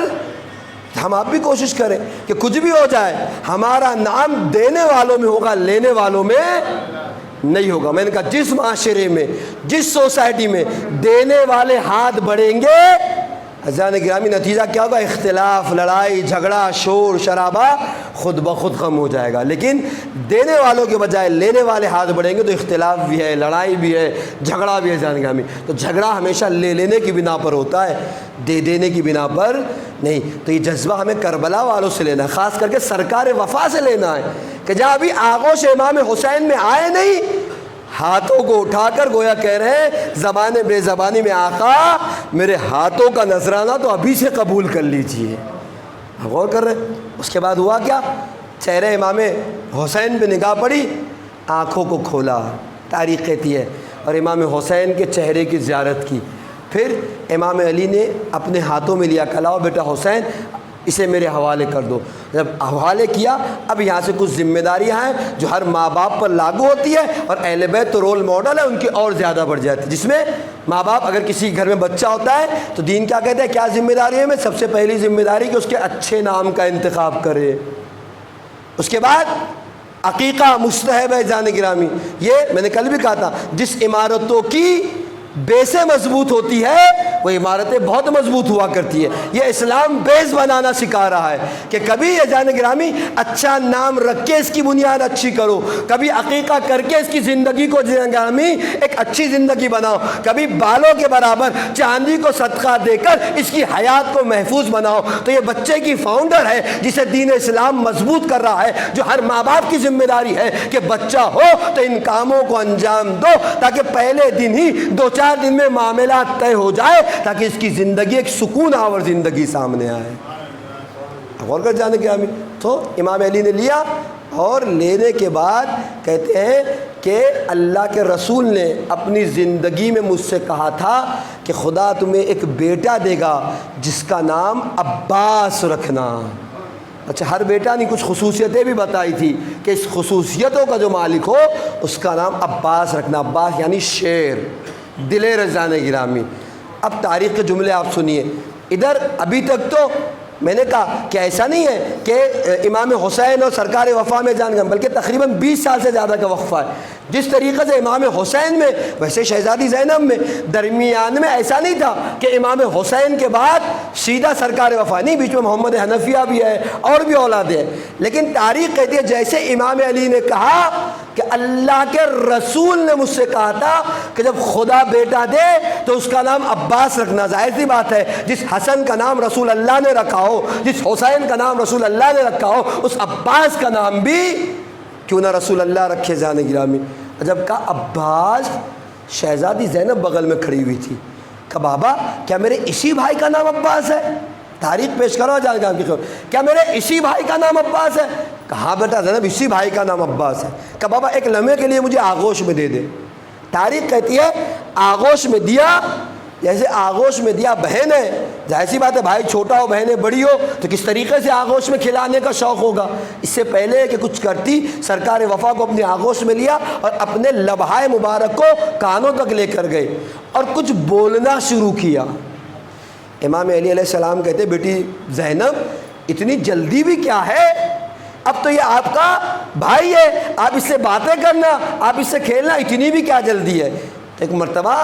[SPEAKER 1] ہم آپ بھی کوشش کریں کہ کچھ بھی ہو جائے ہمارا نام دینے والوں میں ہوگا، لینے والوں میں نہیں ہوگا۔ میں نے کہا جس معاشرے میں، جس سوسائٹی میں دینے والے ہاتھ بڑھیں گے عزیزان گرامی نتیجہ کیا ہوگا؟ اختلاف، لڑائی جھگڑا، شور شرابہ خود بخود ختم ہو جائے گا۔ لیکن دینے والوں کے بجائے لینے والے ہاتھ بڑھیں گے تو اختلاف بھی ہے، لڑائی بھی ہے، جھگڑا بھی ہے۔ عزیزان گرامی تو جھگڑا ہمیشہ لے لینے کی بنا پر ہوتا ہے، دے دینے کی بنا پر نہیں۔ تو یہ جذبہ ہمیں کربلا والوں سے لینا ہے، خاص کر کے سرکار وفا سے لینا ہے کہ جہاں ابھی آغوش امام حسین میں آئے نہیں، ہاتھوں کو اٹھا کر گویا کہہ رہے ہیں زبان بے زبانی میں آقا میرے ہاتھوں کا نذرانہ تو ابھی سے قبول کر لیجئے۔ غور کر رہے ہیں۔ اس کے بعد ہوا کیا؟ چہرے امام حسین پہ نگاہ پڑی، آنکھوں کو کھولا، تاریخ کہتی ہے، اور امام حسین کے چہرے کی زیارت کی۔ پھر امام علی نے اپنے ہاتھوں میں لیا، کہا لاؤ بیٹا حسین اسے میرے حوالے کر دو۔ جب حوالے کیا، اب یہاں سے کچھ ذمہ داریاں ہیں جو ہر ماں باپ پر لاگو ہوتی ہے، اور اہل بیت تو رول ماڈل ہے، ان کی اور زیادہ بڑھ جاتی ہے، جس میں ماں باپ اگر کسی گھر میں بچہ ہوتا ہے تو دین کیا کہتے ہیں، کیا ذمہ داری ہے؟ میں سب سے پہلی ذمہ داری کہ اس کے اچھے نام کا انتخاب کرے۔ اس کے بعد عقیقہ مستحب ہے۔ جان گرامی یہ میں نے کل بھی کہا تھا، جس عمارتوں کی بیسیں مضبوط ہوتی ہے وہ عمارتیں بہت مضبوط ہوا کرتی ہے۔ یہ اسلام بیس بنانا سکھا رہا ہے کہ کبھی یہ جان گرامی اچھا نام رکھ کے اس کی بنیاد اچھی کرو، کبھی عقیقہ کر کے اس کی زندگی کو جان گرامی ایک اچھی زندگی بناؤ، کبھی بالوں کے برابر چاندی کو صدقہ دے کر اس کی حیات کو محفوظ بناؤ۔ تو یہ بچے کی فاؤنڈر ہے جسے دین اسلام مضبوط کر رہا ہے، جو ہر ماں باپ کی ذمہ داری ہے کہ بچہ ہو تو ان کاموں کو انجام دو تاکہ پہلے دن ہی 2-4 دن میں معاملات طے ہو جائے، تاکہ اس کی زندگی ایک سکون آور زندگی سامنے آئے۔ غور کر جانے کے تو امام علی نے لیا، اور لینے کے بعد کہتے ہیں کہ اللہ کے رسول نے اپنی زندگی میں مجھ سے کہا تھا کہ خدا تمہیں ایک بیٹا دے گا جس کا نام عباس رکھنا۔ اچھا، ہر بیٹا نے کچھ خصوصیتیں بھی بتائی تھی کہ اس خصوصیتوں کا جو مالک ہو اس کا نام عباس رکھنا۔ عباس یعنی شیر، دلیر رضان گرامی۔ اب تاریخ کے جملے آپ سنیے۔ ادھر ابھی تک تو میں نے کہا کہ ایسا نہیں ہے کہ امام حسین اور سرکار وفا میں جان گئے، بلکہ تقریباً 20 سال سے زیادہ کا وقفہ ہے۔ جس طریقے سے امام حسین میں، ویسے شہزادی زینب میں، درمیان میں ایسا نہیں تھا کہ امام حسین کے بعد سیدھا سرکار وفا، نہیں، بیچ میں محمد حنفیہ بھی ہے اور بھی اولادیں ہیں۔ لیکن تاریخ کہتی ہے جیسے امام علی نے کہا کہ اللہ کے رسول نے مجھ سے کہا تھا کہ جب خدا بیٹا دے تو اس کا نام عباس رکھنا۔ ظاہر سی بات ہے، جس حسن کا نام رسول اللہ نے رکھا ہو، جس حسین کا نام رسول اللہ نے رکھا ہو، اس عباس کا نام بھی کیوں نہ رسول اللہ رکھے جانے گرامی۔ جب کہا عباس، شہزادی زینب بغل میں کھڑی ہوئی تھی، کہ بابا کیا میرے اسی بھائی کا نام عباس ہے؟ تاریخ پیش کرو جان گرامی کی، کیا میرے اسی بھائی کا نام عباس ہے؟ کہا بیٹا زینب اسی بھائی کا نام عباس ہے۔ کہ بابا ایک لمحے کے لیے مجھے آغوش میں دے دے۔ تاریخ کہتی ہے آغوش میں دیا، جیسے آغوش میں دیا بہن ہے، ظاہر سی بات ہے بھائی چھوٹا ہو بہنیں بڑی ہو تو کس طریقے سے آغوش میں کھلانے کا شوق ہوگا۔ اس سے پہلے کہ کچھ کرتی، سرکار وفا کو اپنے آغوش میں لیا اور اپنے لبہائے مبارک کو کانوں تک لے کر گئے اور کچھ بولنا شروع کیا۔ امام علی علیہ السلام کہتے بیٹی زینب اتنی جلدی بھی کیا ہے، اب تو یہ آپ کا بھائی ہے، آپ اس سے باتیں کرنا، آپ اس سے کھیلنا، اتنی بھی کیا جلدی ہے۔ ایک مرتبہ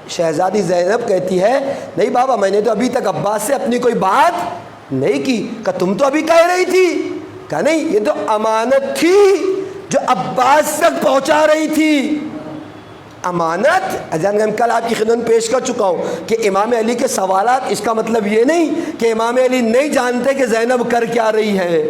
[SPEAKER 1] شہزادی زینب کہتی ہے نہیں بابا میں نے تو ابھی تک عباس سے اپنی کوئی بات نہیں کی۔ کہ تم تو ابھی کہہ رہی تھی، کہ نہیں یہ تو امانت تھی جو عباس تک پہنچا رہی تھی۔ امانت اجان کل آپ کی خدمت پیش کر چکا ہوں کہ امام علی کے سوالات، اس کا مطلب یہ نہیں کہ امام علی نہیں جانتے کہ زینب کر کیا رہی ہے،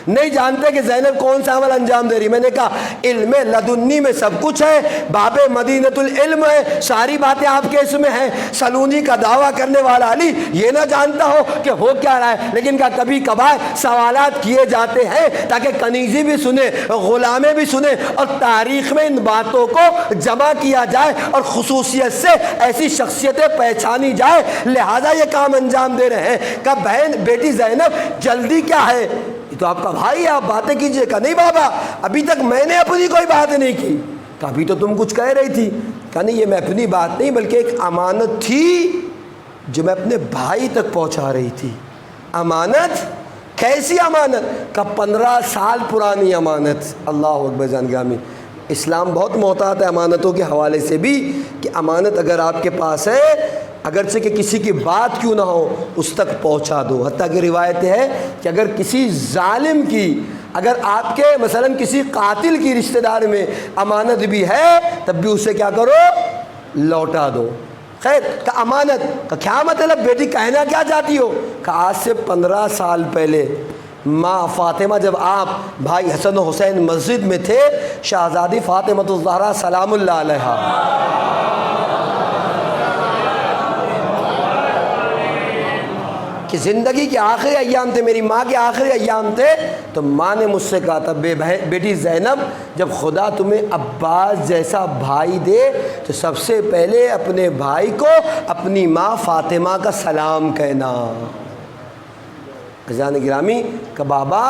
[SPEAKER 1] نہیں جانتے کہ زینب کون سا عمل انجام دے رہی۔ میں نے کہا علم لدنی میں سب کچھ ہے، باب مدینۃ العلم ہے، ساری باتیں آپ کے اس میں ہیں۔ سلونی کا دعویٰ کرنے والا علی یہ نہ جانتا ہو کہ ہو کیا رہا ہے، لیکن کہا کبھی کبھار سوالات کیے جاتے ہیں تاکہ کنیزی بھی سنے، غلامیں بھی سنے، اور تاریخ میں ان باتوں کو جمع کیا جائے اور خصوصیت سے ایسی شخصیتیں پہچانی جائے، لہذا یہ کام انجام دے رہے ہیں۔ کہ بہن بیٹی زینب جلدی کیا ہے، یہ تو آپ کا بھائی ہے، آپ باتیں کیجئے۔ کہ نہیں بابا ابھی تک میں نے اپنی کوئی بات نہیں کی۔ کہ ابھی تو تم کچھ کہہ رہی تھی۔ کہ نہیں یہ میں اپنی بات نہیں بلکہ ایک امانت تھی جو میں اپنے بھائی تک پہنچا رہی تھی۔ امانت کیسی امانت؟ کہ 15 سال پرانی امانت۔ اللہ اکبر جان گرامی، اسلام بہت محتاط ہے امانتوں کے حوالے سے بھی، کہ امانت اگر آپ کے پاس ہے اگرچہ کہ کسی کی بات کیوں نہ ہو اس تک پہنچا دو۔ حتیٰ کہ روایت ہے کہ اگر کسی ظالم کی، اگر آپ کے مثلاً کسی قاتل کی رشتہ دار میں امانت بھی ہے تب بھی اسے کیا کرو؟ لوٹا دو۔ خیر کہ امانت کا کیا مطلب؟ بیٹی کہنا کیا چاہتی ہو؟ کہ آج سے 15 سال پہلے ماں فاطمہ، جب آپ بھائی حسن و حسین مسجد میں تھے، شہزادی فاطمہ الزہرا سلام اللہ علیہا کہ زندگی کے آخری ایام تھے، میری ماں کے آخری ایام تھے، تو ماں نے مجھ سے کہا تھا بیٹی زینب، جب خدا تمہیں عباس جیسا بھائی دے تو سب سے پہلے اپنے بھائی کو اپنی ماں فاطمہ کا سلام کہنا۔ عزیزان گرامی کہ بابا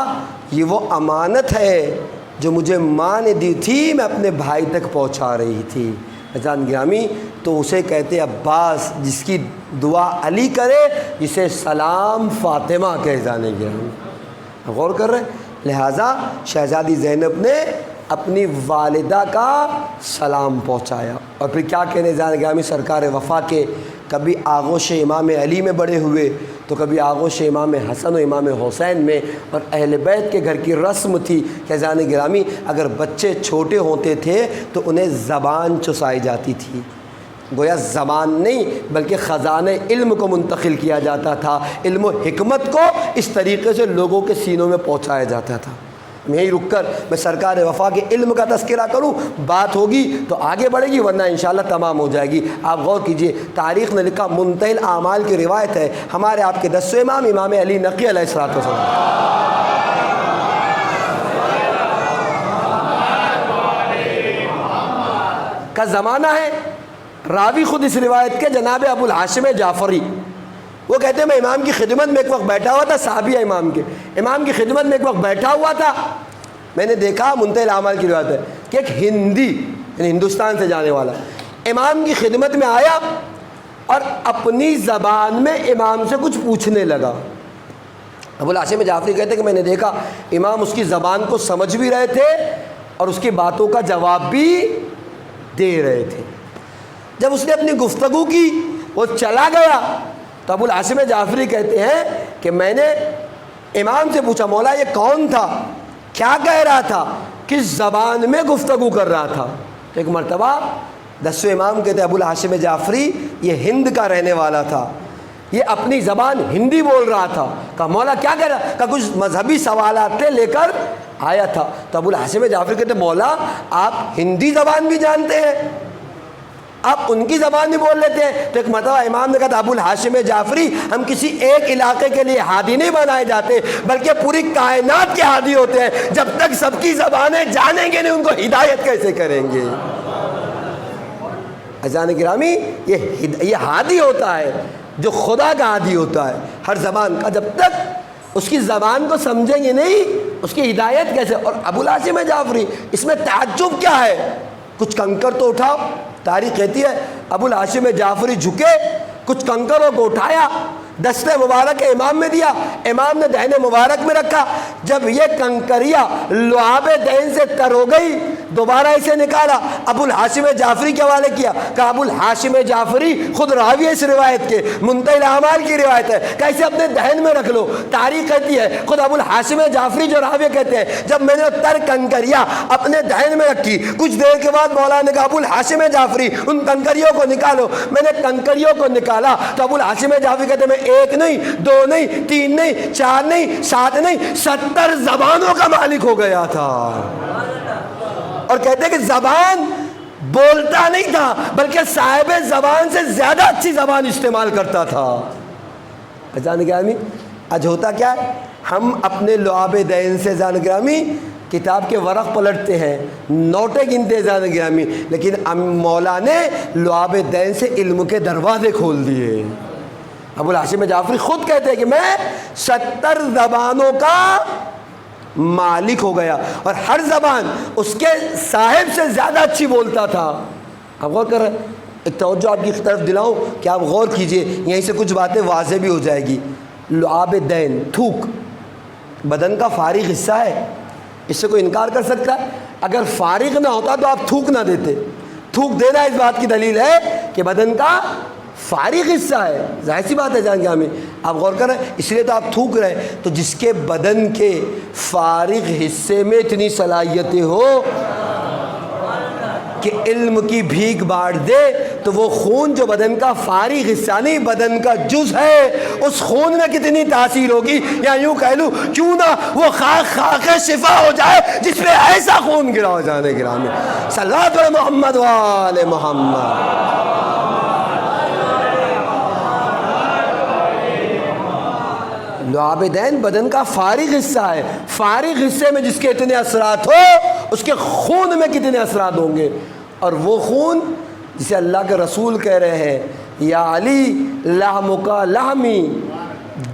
[SPEAKER 1] یہ وہ امانت ہے جو مجھے ماں نے دی تھی، میں اپنے بھائی تک پہنچا رہی تھی۔ عزیزان گرامی تو اسے کہتے عباس، جس کی دعا علی کرے جسے سلام فاطمہ کہے۔ عزیزان گرامی غور کر رہے ہیں، لہٰذا شہزادی زینب نے اپنی والدہ کا سلام پہنچایا۔ اور پھر کیا کہنے عزیزان گرامی، سرکار وفا کے کبھی آغوش امام علی میں بڑے ہوئے تو کبھی آغوش امام حسن و امام حسین میں، اور اہل بیت کے گھر کی رسم تھی کہ عزیزان گرامی اگر بچے چھوٹے ہوتے تھے تو انہیں زبان چسائی جاتی تھی، گویا زبان نہیں بلکہ خزانہ علم کو منتقل کیا جاتا تھا، علم و حکمت کو اس طریقے سے لوگوں کے سینوں میں پہنچایا جاتا تھا۔ یہیں رک کر میں سرکار وفا کے علم کا تذکرہ کروں، بات ہوگی تو آگے بڑھے گی ورنہ انشاءاللہ تمام ہو جائے گی۔ آپ غور کیجئے، تاریخ نے لکھا، منتہی الاعمال کی روایت ہے، ہمارے آپ کے 10ویں امام امام علی نقی علیہ السلام کا زمانہ ہے۔ راوی خود اس روایت کے جناب ابو الہاشم جعفری، وہ کہتے ہیں میں امام کی خدمت میں ایک وقت بیٹھا ہوا تھا، صحابی ہے امام کی خدمت میں ایک وقت بیٹھا ہوا تھا، میں نے دیکھا، منتہی الاعمال کی روایت ہے کہ ایک ہندی یعنی ہندوستان سے جانے والا امام کی خدمت میں آیا اور اپنی زبان میں امام سے کچھ پوچھنے لگا۔ ابو الہاشم جعفری کہتے ہیں کہ میں نے دیکھا امام اس کی زبان کو سمجھ بھی رہے تھے اور اس کی باتوں کا جواب بھی دے رہے تھے۔ جب اس نے اپنی گفتگو کی وہ چلا گیا تو ابو الہاشم جعفری کہتے ہیں کہ میں نے امام سے پوچھا مولا یہ کون تھا، کیا کہہ رہا تھا، کس زبان میں گفتگو کر رہا تھا؟ تو ایک مرتبہ 10ویں امام کہتے ہیں ابو الہاشم جعفری یہ ہند کا رہنے والا تھا، یہ اپنی زبان ہندی بول رہا تھا۔ کہا مولا کیا کہہ رہا؟ کہا کچھ مذہبی سوالات لے کر آیا تھا۔ تو ابو الہاشم جعفری کہتے ہیں مولا آپ ہندی زبان بھی جانتے ہیں، آپ ان کی زبان بھی بول لیتے ہیں؟ تو ایک مرتبہ امام نے کہا تھا ابو الہاشم جعفری ہم کسی ایک علاقے کے لیے ہادی نہیں بنائے جاتے بلکہ پوری کائنات کے ہادی ہوتے ہیں، جب تک سب کی زبانیں جانیں گے نہیں ان کو ہدایت کیسے کریں گے؟ عزیزان گرامی یہ ہادی ہوتا ہے جو خدا کا ہادی ہوتا ہے، ہر زبان کا، جب تک اس کی زبان کو سمجھیں گے نہیں اس کی ہدایت کیسے؟ اور ابو الہاشم جعفری اس میں تعجب کیا ہے؟ کچھ کنکر تو اٹھاؤ، تاریخ کہتی ہے ابو الہاشم جعفری جھکے، کچھ کنکروں کو اٹھایا، دست مبارک امام میں دیا، امام نے دہن مبارک میں رکھا، جب یہ کنکریاں لعاب دہن سے تر ہو گئی دوبارہ اسے نکالا، ابو الہاشم جعفری کے حوالے کیا۔ کہ ابو الہاشم جعفری خود راوی اس روایت کے، منتہی الاعمال کی روایت ہے، کیسے اپنے دہن میں رکھ لو، تاریخ کہتی ہے، خود ابو الہاشم جعفری جو راوی کہتے ہیں جب میں نے تر کنکریاں اپنے دہن میں رکھی، کچھ دیر کے بعد مولانا نے کہا ابو الہاشم جعفری ان کنکریوں کو نکالو، میں نے کنکریوں کو نکالا تو ابو الہاشم جعفری کہتے ہیں میں ایک نہیں، دو نہیں، تین نہیں، چار نہیں، سات نہیں، 70 زبانوں کا مالک ہو گیا تھا۔ اور کہتے ہیں کہ زبان بولتا نہیں تھا بلکہ صاحب زبان سے زیادہ اچھی زبان استعمال کرتا تھا۔ عزیزان گرامی آج ہوتا کیا ہے، ہم اپنے لعاب دین سے عزیزان گرامی کتاب کے ورق پلٹتے ہیں، نوٹیں گنتے ہیں عزیزان گرامی، لیکن مولا نے لعاب دین سے علم کے دروازے کھول دیے۔ ابو الہاشم جعفری خود کہتے ہیں کہ میں 70 زبانوں کا مالک ہو گیا اور ہر زبان اس کے صاحب سے زیادہ اچھی بولتا تھا۔ آپ غور کر رہے ہیں، ایک توجہ آپ کی طرف دلاؤں کہ آپ غور کیجئے، یہیں سے کچھ باتیں واضح بھی ہو جائے گی۔ لعاب دین، تھوک، بدن کا فارغ حصہ ہے، اس سے کوئی انکار کر سکتا ہے؟ اگر فارغ نہ ہوتا تو آپ تھوک نہ دیتے۔ تھوک دینا اس بات کی دلیل ہے کہ بدن کا فارغ حصہ ہے، ظاہر سی بات ہے جان گرامی، آپ غور کر رہے ہیں، اس لیے تو آپ تھوک رہے ہیں۔ تو جس کے بدن کے فارغ حصے میں اتنی صلاحیتیں ہو کہ علم کی بھیک بانٹ دے، تو وہ خون جو بدن کا فارغ حصہ نہیں، بدن کا جز ہے، اس خون میں کتنی تاثیر ہوگی، یا یوں کہہ لوں کیوں نہ وہ خاک شفا ہو جائے جس پہ ایسا خون گرا ہو جانے گرامی۔ صلوات علی محمد و آل محمد۔ لعاب دین بدن کا فارغ حصہ ہے، فارغ حصے میں جس کے اتنے اثرات ہو، اس کے خون میں کتنے اثرات ہوں گے۔ اور وہ خون جسے اللہ کے رسول کہہ رہے ہیں یا علی لحمک لحمی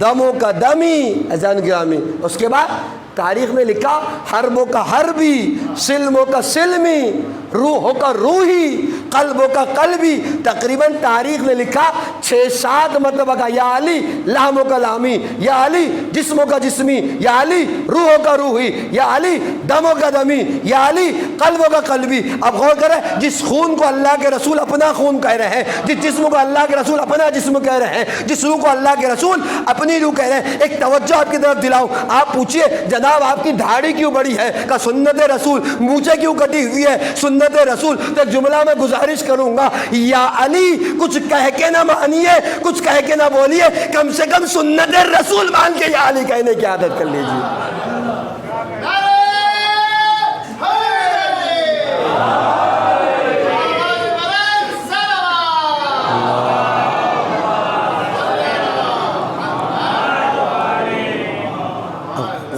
[SPEAKER 1] دموں کا دمی، اذان گرامی، اس کے بعد تاریخ نے لکھا حربوں کا حربی، سلموں کا سلمی، روحوں کا روحی، قلبوں کا قلبی۔ تقریباً تاریخ نے لکھا 6-7 مرتبہ کا یا علی لحموں کا لحمی، یا علی جسموں کا جسمی، یا علی روحوں کا روحی، یا علی دموں کا دمی، یا علی قلبوں کا قلبی۔ اب غور کریں، جس خون کو اللہ کے رسول اپنا خون کہہ رہے ہیں، جس جسم کو اللہ کے رسول اپنا جسم کہہ رہے ہیں، جس روح کو اللہ کے رسول اپنی روح کہہ رہے ہیں، ایک توجہ آپ کی طرف دلاؤں۔ آپ پوچھئے جناب آپ کی دھاڑی کیوں بڑی ہے؟ کہ سنت رسول۔ مونچھیں کیوں کٹی ہوئی ہے؟ سنت رسول۔ تو ایک جملہ میں گزارش کروں گا، یا علی کچھ کہہ کے نہ مانیے، کچھ کہہ کے نہ بولیے، کم سے کم سنت رسول مان کے یا علی کہنے کی عادت کر لیجیے۔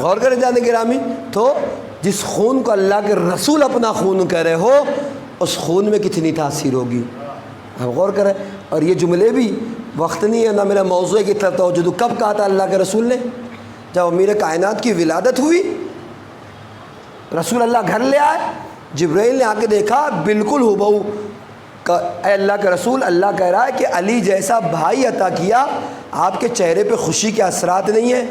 [SPEAKER 1] غور کریں جانے گرامی، تو جس خون کو اللہ کے رسول اپنا خون کہہ رہے ہو، اس خون میں کتنی تاثیر ہوگی، آپ غور کریں۔ اور یہ جملے بھی وقت نہیں ہے، نہ میرا موضوع کی طرف توجہ دوں۔ کب کہا تھا اللہ کے رسول نے؟ جب امیر کائنات کی ولادت ہوئی، رسول اللہ گھر لے آئے، جبرائیل نے آ کے دیکھا، بالکل ہو اے اللہ کے رسول، اللہ کہہ رہا ہے کہ علی جیسا بھائی عطا کیا، آپ کے چہرے پہ خوشی کے اثرات نہیں ہیں؟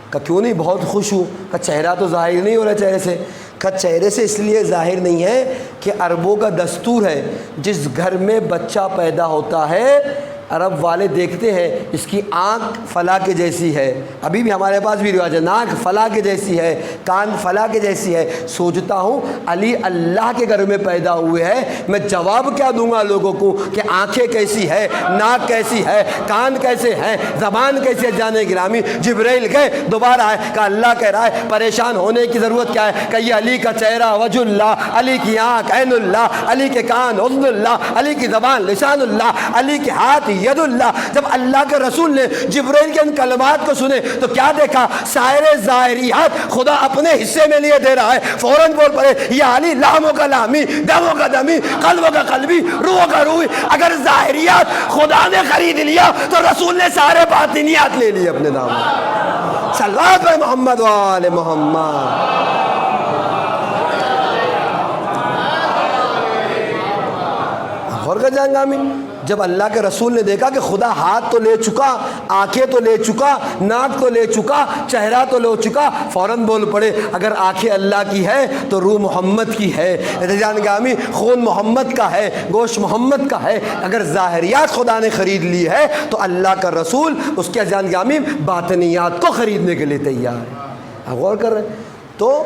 [SPEAKER 1] کہ کیوں نہیں، بہت خوش ہوں۔ کہ چہرہ تو ظاہر نہیں ہو رہا چہرے سے۔ کہ چہرے سے اس لیے ظاہر نہیں ہے کہ عربوں کا دستور ہے، جس گھر میں بچہ پیدا ہوتا ہے عرب والے دیکھتے ہیں اس کی آنکھ فلاں کے جیسی ہے، ابھی بھی ہمارے پاس بھی رواج ہے، ناک فلاں کے جیسی ہے، کان فلاں کے جیسی ہے۔ سوچتا ہوں علی اللہ کے گھر میں پیدا ہوئے ہیں، میں جواب کیا دوں گا لوگوں کو کہ آنکھیں کیسی ہے، ناک کیسی ہے، کان کیسے ہیں، زبان کیسی ہے؟ جانے گرامی، جبرائیل گئے، دوبارہ آئے، کہ اللہ کہہ رہا ہے پریشان ہونے کی ضرورت کیا ہے؟ کہ یہ علی کا چہرہ وجہ اللہ، علی کی آنکھ عین اللہ، علی کے کان اذن اللہ، علی کی زبان لسان اللہ، علی کے ہاتھ ید اللہ۔ جب اللہ کے رسول نے جبرائیل کے ان کلمات کو سنے تو کیا دیکھا؟ سائر ظاہریات خدا اپنے حصے میں لیے دے رہا ہے۔ فوراً بول پڑے یا علی لحموں کا لحمی، دموں کا دمی، قلبوں کا قلبی، روحوں کا روحی۔ اگر ظاہریات خدا نے خرید لیا تو رسول نے سارے باطنیات لے لیے اپنے نام۔ صلوات علی محمد و آل محمد۔ غور کر جائیں گا ہمیں، جب اللہ کے رسول نے دیکھا کہ خدا ہاتھ تو لے چکا، آنکھیں تو لے چکا، ناک تو لے چکا، چہرہ تو لے چکا، فوراً بول پڑے اگر آنکھیں اللہ کی ہے تو روح محمد کی ہے، جان گامی خون محمد کا ہے، گوشت محمد کا ہے۔ اگر ظاہریات خدا نے خرید لی ہے تو اللہ کا رسول اس کے جان گامی باطنیات کو خریدنے کے لیے تیار ہے۔ آپ غور کر رہے ہیں؟ تو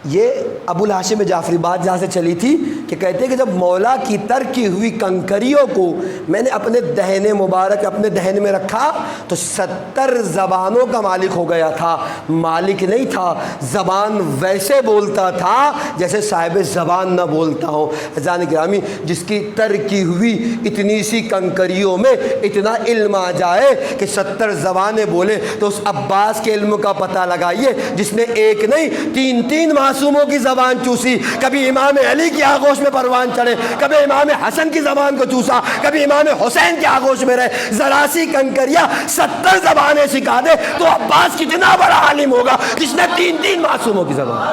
[SPEAKER 1] یہ ابو الہاشم جعفری بات جہاں سے چلی تھی کہ کہتے ہیں کہ جب مولا کی ترک کی ہوئی کنکریوں کو میں نے اپنے دہن مبارک اپنے دہن میں رکھا تو 70 زبانوں کا مالک ہو گیا تھا۔ مالک نہیں تھا، زبان ویسے بولتا تھا جیسے صاحب زبان نہ بولتا ہو۔ عزیزان گرامی، جس کی ترک کی ہوئی اتنی سی کنکریوں میں اتنا علم آ جائے کہ 70 زبانیں بولے تو اس عباس کے علم کا پتہ لگائیے جس نے ایک نہیں تین معصوموں کی زبان چوسی۔ کبھی امام علی کی آغوش میں پروان چڑھے، کبھی امام حسن کی زبان کو چوسا، کبھی امام حسین کی آغوش میں رہے۔ ذرا سی کنکریاں 70 زبانیں سکھا دے تو عباس کتنا بڑا عالم ہوگا جس نے تین معصوموں کی زبان۔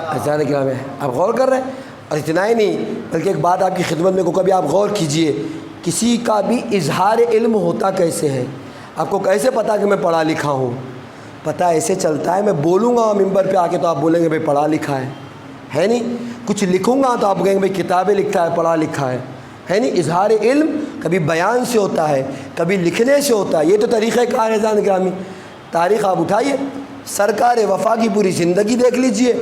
[SPEAKER 1] اچھا کیا میں آپ غور کر رہے ہیں؟ اور اتنا ہی نہیں بلکہ ایک بات آپ کی خدمت میں کو کبھی آپ غور کیجئے، کسی کا بھی اظہار علم ہوتا کیسے ہے؟ آپ کو کیسے پتا کہ میں پڑھا لکھا ہوں؟ پتہ ایسے چلتا ہے، میں بولوں گا ممبر پہ آ کے تو آپ بولیں گے بھائی پڑھا لکھا ہے، ہے نہیں؟ کچھ لکھوں گا تو آپ کہیں گے بھائی کتابیں لکھتا ہے، پڑھا لکھا ہے نہیں؟ اظہار علم کبھی بیان سے ہوتا ہے، کبھی لکھنے سے ہوتا ہے، یہ تو طریقہ کار ہے جان گرامی۔ تاریخ آپ اٹھائیے، سرکار وفا کی پوری زندگی دیکھ لیجئے،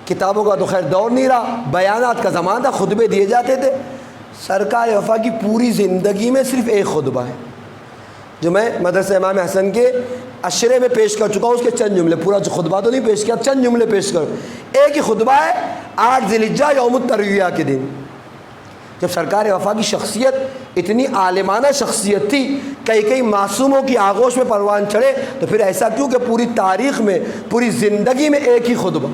[SPEAKER 1] کتابوں کا تو خیر دور نہیں رہا، بیانات کا زمانہ تھا، خطبے دیے جاتے تھے۔ سرکار وفا کی پوری زندگی میں صرف ایک خطبہ ہے جو میں مدرسہ امام حسن کے عشرے میں پیش کر چکا ہوں، اس کے چند جملے، پورا جو خطبہ تو نہیں پیش کیا، چند جملے پیش کروں۔ ایک ہی خطبہ ہے 8 ذی الحجہ یوم الترویہ کے دن، جب سرکار وفا کی شخصیت اتنی عالمانہ شخصیت تھی، کئی معصوموں کی آغوش میں پروان چڑھے، تو پھر ایسا کیوں کہ پوری تاریخ میں، پوری زندگی میں ایک ہی خطبہ۔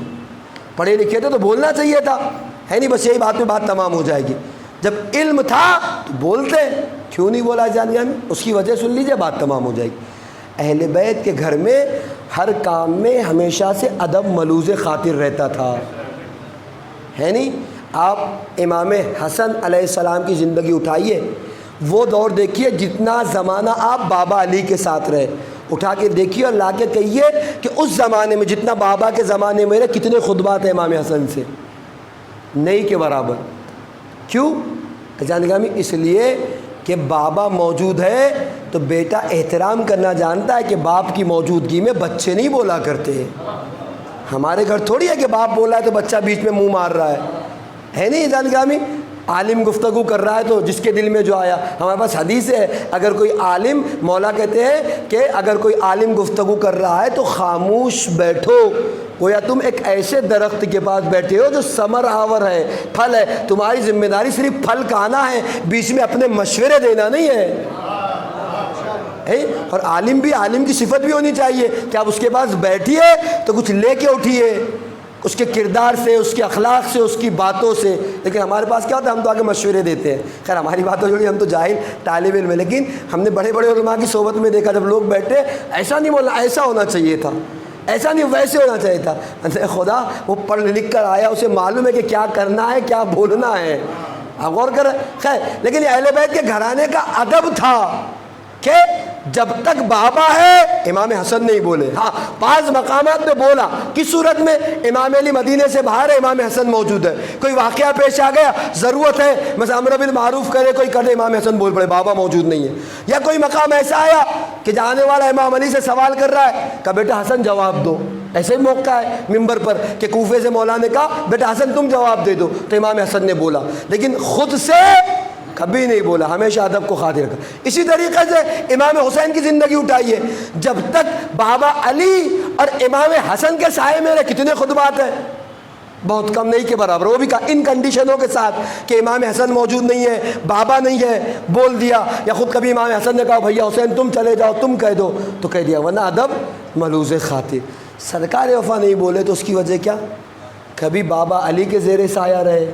[SPEAKER 1] پڑھے لکھے تھے تو بولنا چاہیے تھا، ہے نہیں؟ بس یہی بات میں بات تمام ہو جائے گی۔ جب علم تھا تو بولتے، کیوں نہیں بولا جانیہ میں؟ اس کی وجہ سن لیجئے، بات تمام ہو جائے گی۔ اہل بیت کے گھر میں ہر کام میں ہمیشہ سے ادب ملوز خاطر رہتا تھا، ہے نہیں؟ آپ امام حسن علیہ السلام کی زندگی اٹھائیے، وہ دور دیکھیے جتنا زمانہ آپ بابا علی کے ساتھ رہے، اٹھا کے دیکھیے اور لا کے کہیے کہ اس زمانے میں جتنا بابا کے زمانے میں کتنے خطبات ہیں امام حسن سے، نہیں کے برابر۔ کیوں جان گرامی؟ اس لیے کہ بابا موجود ہے تو بیٹا احترام کرنا جانتا ہے کہ باپ کی موجودگی میں بچے نہیں بولا کرتے۔ ہمارے گھر تھوڑی ہے کہ باپ بولا ہے تو بچہ بیچ میں منہ مار رہا ہے نہیں جان گرامی؟ عالم گفتگو کر رہا ہے تو جس کے دل میں جو آیا، ہمارے پاس حدیث ہے، اگر کوئی عالم، مولا کہتے ہیں کہ اگر کوئی عالم گفتگو کر رہا ہے تو خاموش بیٹھو، گویا تم ایک ایسے درخت کے پاس بیٹھے ہو جو ثمر آور ہے، پھل ہے، تمہاری ذمہ داری صرف پھل کھانا ہے، بیچ میں اپنے مشورے دینا نہیں ہے۔ اور عالم کی صفت بھی ہونی چاہیے کہ آپ اس کے پاس بیٹھیے تو کچھ لے کے اٹھیے، اس کے کردار سے، اس کے اخلاق سے، اس کی باتوں سے۔ لیکن ہمارے پاس کیا ہوتا ہے؟ ہم تو آگے مشورے دیتے ہیں۔ خیر ہماری باتوں جوڑی، ہم تو جاہل طالب علم ہیں، لیکن ہم نے بڑے بڑے علماء کی صحبت میں دیکھا جب لوگ بیٹھے، ایسا نہیں بولنا، ایسا ہونا چاہیے تھا، ایسا نہیں ویسے ہونا چاہیے تھا۔ خدا وہ پڑھ لکھ کر آیا، اسے معلوم ہے کہ کیا کرنا ہے، کیا بولنا ہے، آپ غور کریں۔ خیر لیکن یہ اہل بیت کے گھرانے کا ادب تھا کہ جب تک بابا ہے امام حسن نہیں بولے۔ ہاں بعض مقامات میں بولا، کس صورت میں؟ امام علی مدینے سے باہر ہے، امام حسن موجود ہے، کوئی واقعہ پیش آ گیا، ضرورت ہے مثلا امر بالمعروف کرے کوئی کرے، امام حسن بول پڑے، بابا موجود نہیں ہے۔ یا کوئی مقام ایسا آیا کہ جانے والا امام علی سے سوال کر رہا ہے، کہا بیٹا حسن جواب دو، ایسے ہی موقع ہے ممبر پر کہ کوفے سے مولا نے کہا بیٹا حسن تم جواب دے دو، تو امام حسن نے بولا، لیکن خود سے کبھی نہیں بولا، ہمیشہ ادب کو خاطر رکھا۔ اسی طریقے سے امام حسین کی زندگی اٹھائیے، جب تک بابا علی اور امام حسن کے سائے میں کتنے خطبات ہیں، بہت کم، نہیں کے برابر، وہ بھی ان کنڈیشنوں کے ساتھ کہ امام حسن موجود نہیں ہے، بابا نہیں ہے، بول دیا، یا خود کبھی امام حسن نے کہا بھیا حسین تم چلے جاؤ، تم کہہ دو، تو کہہ دیا، ورنہ ادب ملوز خاطر۔ سرکار وفا نہیں بولے تو اس کی وجہ کیا؟ کبھی بابا علی کے زیر سایہ رہے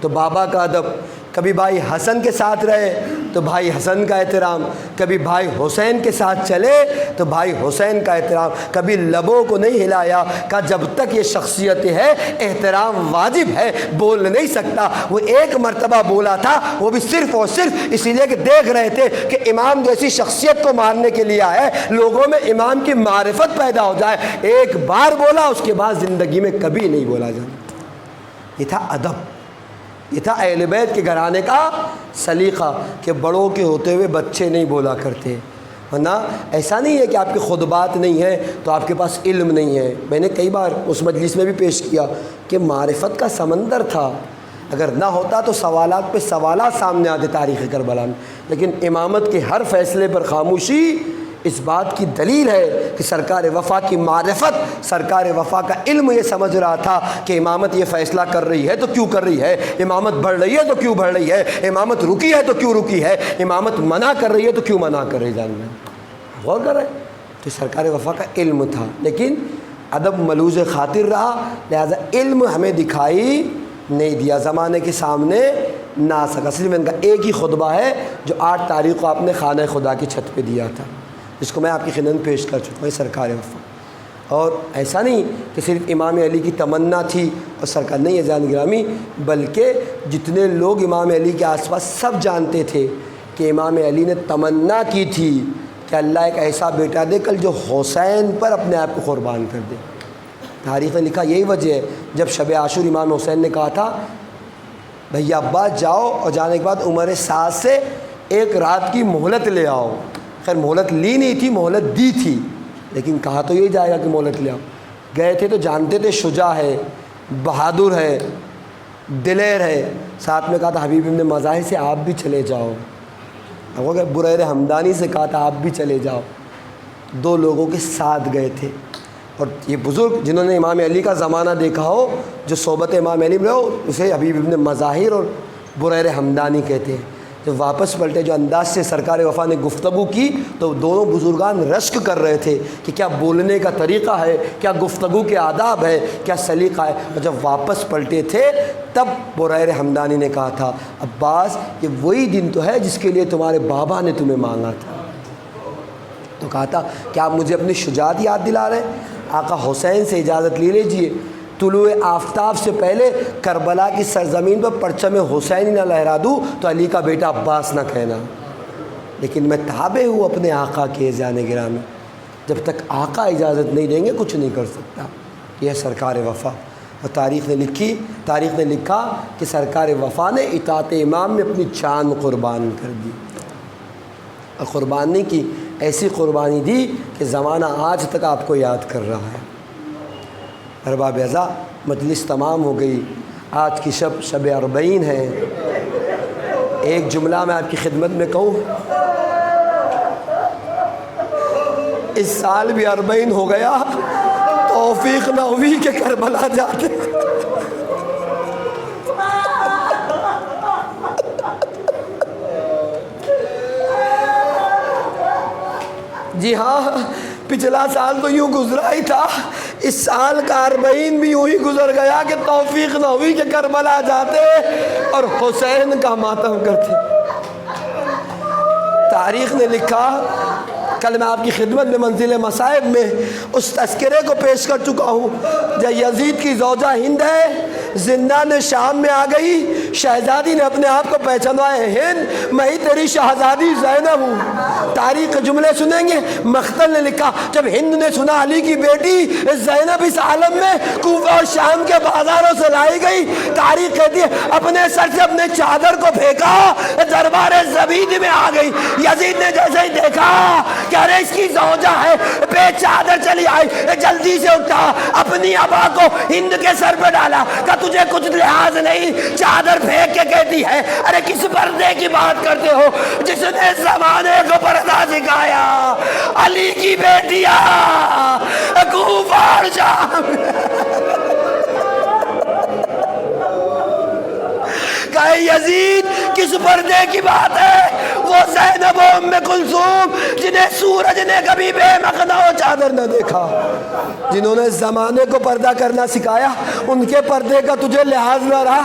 [SPEAKER 1] تو بابا کا ادب، کبھی بھائی حسن کے ساتھ رہے تو بھائی حسن کا احترام، کبھی بھائی حسین کے ساتھ چلے تو بھائی حسین کا احترام، کبھی لبوں کو نہیں ہلایا، کہا جب تک یہ شخصیت ہے احترام واجب ہے، بول نہیں سکتا۔ وہ ایک مرتبہ بولا تھا، وہ بھی صرف اور صرف اس لیے کہ دیکھ رہے تھے کہ امام جیسی شخصیت کو ماننے کے لیے آئے، لوگوں میں امام کی معرفت پیدا ہو جائے۔ ایک بار بولا، اس کے بعد زندگی میں کبھی نہیں بولا جانا۔ یہ تھا ادب، یہ تھا اہل بیت کے گھرانے کا سلیقہ کہ بڑوں کے ہوتے ہوئے بچے نہیں بولا کرتے۔ ورنہ ایسا نہیں ہے کہ آپ کے خطبات نہیں ہیں تو آپ کے پاس علم نہیں ہے۔ میں نے کئی بار اس مجلس میں بھی پیش کیا کہ معرفت کا سمندر تھا، اگر نہ ہوتا تو سوالات پہ سوالات سامنے آتے تاریخ کربلا میں، لیکن امامت کے ہر فیصلے پر خاموشی اس بات کی دلیل ہے کہ سرکار وفا کی معرفت، سرکار وفا کا علم یہ سمجھ رہا تھا کہ امامت یہ فیصلہ کر رہی ہے تو کیوں کر رہی ہے، امامت بڑھ رہی ہے تو کیوں بڑھ رہی ہے، امامت رکی ہے تو کیوں رکی ہے، امامت منع کر رہی ہے تو کیوں منع کر رہی ہے۔ غور کر رہے تو سرکار وفا کا علم تھا، لیکن ادب ملوز خاطر رہا، لہذا علم ہمیں دکھائی نہیں دیا، زمانے کے سامنے نہ آ سکا۔ صرف ان کا ایک ہی خطبہ ہے جو 8 تاریخ کو آپ نے خانہ خدا کی چھت پہ دیا تھا، جس کو میں آپ کی خدمت میں پیش کر چکا ہوں، سرکار وفا۔ اور ایسا نہیں کہ صرف امام علی کی تمنا تھی اور سرکار، نہیں عزیزان گرامی، بلکہ جتنے لوگ امام علی کے آس پاس سب جانتے تھے کہ امام علی نے تمنا کی تھی کہ اللہ ایک ایسا بیٹا دے کل جو حسین پر اپنے آپ کو قربان کر دے۔ تاریخ نے لکھا یہی وجہ ہے جب شب عاشور امام حسین نے کہا تھا بھیا عباس جاؤ اور جانے کے بعد عمر سعد سے ایک رات کی مہلت لے آؤ. خیر مہلت لی نہیں تھی، مہلت دی تھی، لیکن کہا تو یہی جائے گا کہ مہلت لے آؤ. گئے تھے تو جانتے تھے شجاع ہے، بہادر ہے، دلیر ہے. ساتھ میں کہا تھا حبیب ابن مزاحم سے آپ بھی چلے جاؤ. وہ کہ بریر حمدانی سے کہا تھا آپ بھی چلے جاؤ. 2 لوگوں کے ساتھ گئے تھے. اور یہ بزرگ جنہوں نے امام علی کا زمانہ دیکھا ہو، جو صحبت امام علی میں ہو، اسے حبیب ابن مظاہر اور بریر حمدانی کہتے ہیں. جب واپس پلٹے جو انداز سے سرکار وفا نے گفتگو کی تو دونوں بزرگان رشک کر رہے تھے کہ کیا بولنے کا طریقہ ہے، کیا گفتگو کے آداب ہے، کیا سلیقہ ہے. اور جب واپس پلٹے تھے تب بریر حمدانی نے کہا تھا عباس یہ وہی دن تو ہے جس کے لیے تمہارے بابا نے تمہیں مانگا تھا. تو کہا تھا کیا آپ مجھے اپنی شجاعت یاد دلا رہے ہیں؟ آقا حسین سے اجازت لے لیجئے، طلوع آفتاب سے پہلے کربلا کی سرزمین پر پرچم حسین نہ لہرا دوں تو علی کا بیٹا عباس نہ کہنا، لیکن میں تابع ہوں اپنے آقا کے اذان گرامی. جب تک آقا اجازت نہیں دیں گے کچھ نہیں کر سکتا. یہ سرکار وفا. اور تاریخ نے لکھا کہ سرکار وفا نے اطاعت امام میں اپنی جان قربان کر دی. اور قربانی کی ایسی قربانی دی کہ زمانہ آج تک آپ کو یاد کر رہا ہے. ارباب اعزاء مجلس تمام ہو گئی. آج کی شب 40 ہے. ایک جملہ میں آپ کی خدمت میں کہوں، اس سال بھی 40 ہو گیا، توفیق نہ ہوئی کہ کربلا جاتے. جی ہاں، پچھلا سال تو یوں گزرا ہی تھا، اس سال کا 40 بھی یوں ہی گزر گیا کہ توفیق نہ ہوئی کہ کربلا جاتے اور حسین کا ماتم کرتے. تاریخ نے لکھا، کل میں آپ کی خدمت میں منزل مصائب میں اس تذکرے کو پیش کر چکا ہوں، جب یزید کی زوجہ ہند ہے، زندان شام میں آ گئی، شہزادی نے اپنے آپ کو پہچانوایا، ہند میں ہی تیری شہزادی زینب ہوں. تاریخ کے جملے سنیں گے. مختل نے لکھا جب ہند نے سنا علی کی بیٹی زینب اس عالم میں کوفہ اور شام کے بازاروں سے لائی گئی، تاریخ کہتی ہے اپنے سر سے اپنے چادر کو پھینکا، دربار زبید میں آ گئی. یزید نے جیسے ہی دیکھا کہ ارے اس کی زوجہ ہے، بے چادر چلی آئی، جلدی سے اٹھا، اپنی ابا کو ہند کے سر پہ ڈالا کہ تجھے کچھ لحاظ نہیں، چادر پھینک کے کہتی ہے ارے کس پردے کی بات کرتے ہو جس نے زمانے کو پردہ سکھایا؟ علی کی بیٹیاں کوفہ اور شام. کہے یزید کس پردے کی بات ہے؟ وہ زینب و ام کلثوم جنہیں سورج نے کبھی بے مقنا و چادر نہ دیکھا، جنہوں نے زمانے کو پردہ کرنا سکھایا، ان کے پردے کا تجھے لحاظ نہ رہا،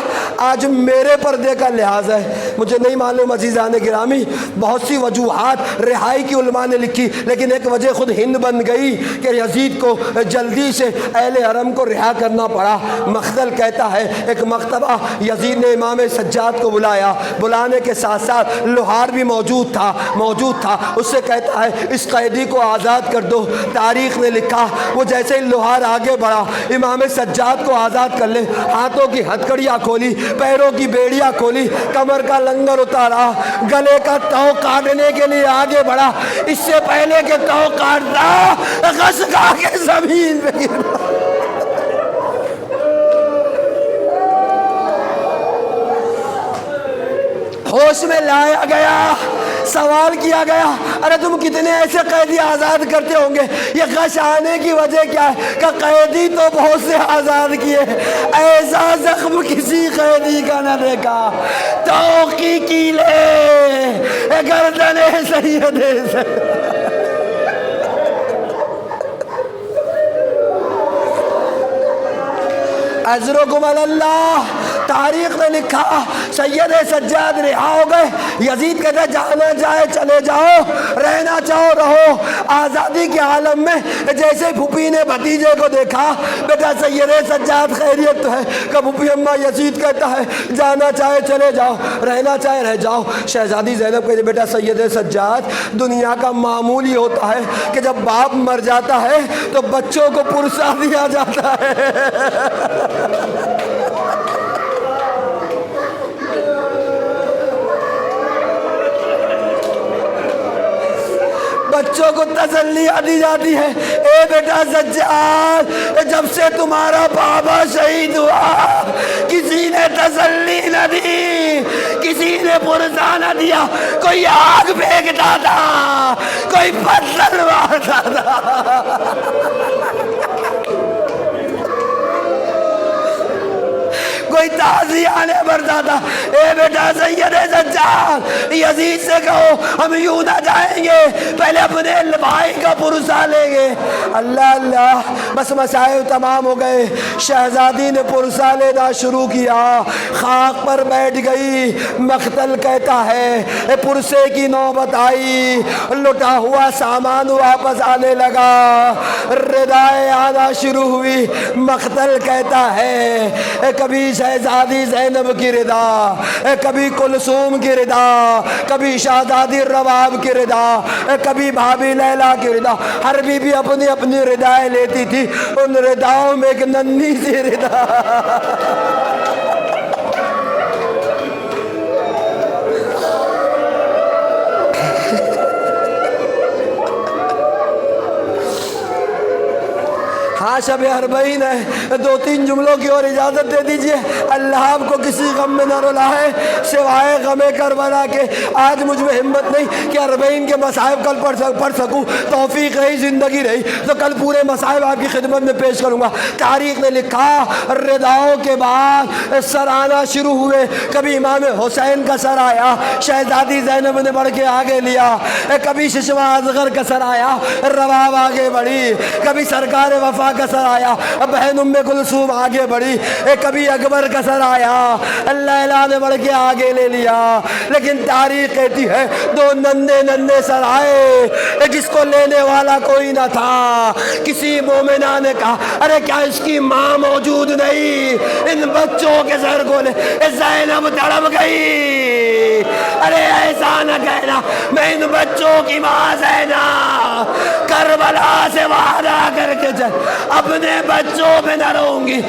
[SPEAKER 1] آج میرے پردے کا لحاظ ہے. مجھے نہیں معلوم عزیزان گرامی، بہت سی وجوہات رہائی کی علماء نے لکھی، لیکن ایک وجہ خود ہند بن گئی کہ یزید کو جلدی سے اہل حرم کو رہا کرنا پڑا. مخدل کہتا ہے ایک مرتبہ یزید نے امام سجاد کو بلایا، بلانے کے ساتھ ساتھ لوہار بھی موجود تھا. اس سے کہتا ہے اس قیدی کو آزاد کر دو. تاریخ نے لکھا وہ جیسے ہی لوہار آگے بڑھا، امام سجاد کو آزاد کر لے، ہاتھوں کی ہتھکڑیاں کھولی، پیروں کی بیڑیاں کھولی، کمر کا لنگر اتارا، گلے کا تو کاٹنے کے لیے آگے بڑھا. اس سے پہلے کہ تو کاٹتا غش کھا کے زمین پہ گرا. ہوش میں لایا گیا، سوال کیا گیا ارے تم کتنے ایسے قیدی آزاد کرتے ہوں گے؟ یہ غش آنے کی وجہ کیا ہے؟ کہ قیدی تو بہت سے آزاد کیے، ایسا زخم کسی قیدی کا نہ دیکھا. توقی کیلے گردن سید سے اجرکم علی اللہ. تاریخ نے لکھا سید سجاد رہا ہو گئے، یزید کہتا جانا جائے چلے جاؤ، رہنا چاہو رہو۔ آزادی کے عالم میں جیسے پھوپھی نے بھتیجے کو دیکھا، بیٹا سید سجاد خیریت تو ہے، کہ پھوپھی اماں یزید کہتا ہے جانا چاہے چلے جاؤ، رہنا چاہے رہ جاؤ۔ شہزادی زینب کہتے بیٹا سید سجاد، دنیا کا معمول ہی ہوتا ہے کہ جب باپ مر جاتا ہے تو بچوں کو پرسا دیا جاتا ہے۔ بچوں کو تسلیاں دی جاتی ہے، اے بیٹا سجاد، جب سے تمہارا بابا شہید ہوا کسی نے تسلی نہ دی، کسی نے پرسا نہ دیا، کوئی آگ پھینکتا تھا، کوئی پتھر مارتا تھا، کوئی تعزیہ بھرتا تھا۔ اے بیٹا سید سجاد، یزید سے کہو ہم یوں نہ جائیں گے، پہلے اپنے بھائی کا پرسا لیں گے۔ اللہ اللہ، بس مسائل تمام ہو گئے۔ شہزادی نے پرسا لینا شروع کیا، خاک پر بیٹھ گئی۔ مقتل کہتا ہے پرسے کی نوبت آئی، لٹا ہوا سامان واپس آنے لگا، ردائیں آنا شروع ہوئی۔ مقتل کہتا ہے کبھی شہزادی زینب کی ردا، کبھی کلثوم کی ردا، کبھی شہزادی رباب کی ردا، کبھی بھابی لیلا کی ردا۔ ہر بیوی اپنی اپنی ردائیں لیتی تھی، ان رداؤں میں ایک ننھی سی ردا۔ ہاں شب اربعین ہے، دو تین جملوں کی اور اجازت دے دیجئے۔ اللہ آپ کو کسی غم میں نہ رلائے سوائے غم کربلا کے۔ آج مجھ میں ہمت نہیں کہ اربعین کے مصائب کل پڑھ سکوں، توفیق رہی، زندگی رہی تو کل پورے مصائب آپ کی خدمت میں پیش کروں گا۔ تاریخ نے لکھا رداؤں کے بعد سر آنا شروع ہوئے۔ کبھی امام حسین کا سر آیا، شہزادی زینب نے بڑھ کے آگے لیا۔ کبھی ششما اصغر کا سر آیا، رباب آگے بڑھی۔ کبھی سرکار وفا کا سر آیا، بہن ام کلثوم آگے بڑھی۔ کبھی اکبر کا سر آیا، لیلا نے بڑھ کے آگے لے لیا۔ لیکن تاریخ کہتی ہے دو نندے نندے سر آئے جس کو لینے والا کوئی نہ تھا۔ کسی مومنہ نے کہا ارے کیا اس کی ماں موجود نہیں، ان بچوں کے سر کو لے۔ زینب تڑپ گئی، ارے ایسا نہ کہنا، میں ان بچوں کی ماں زینب کربلا سے وعدہ کر کے چل، اپنے بچوں پہ نہ رہوں گی،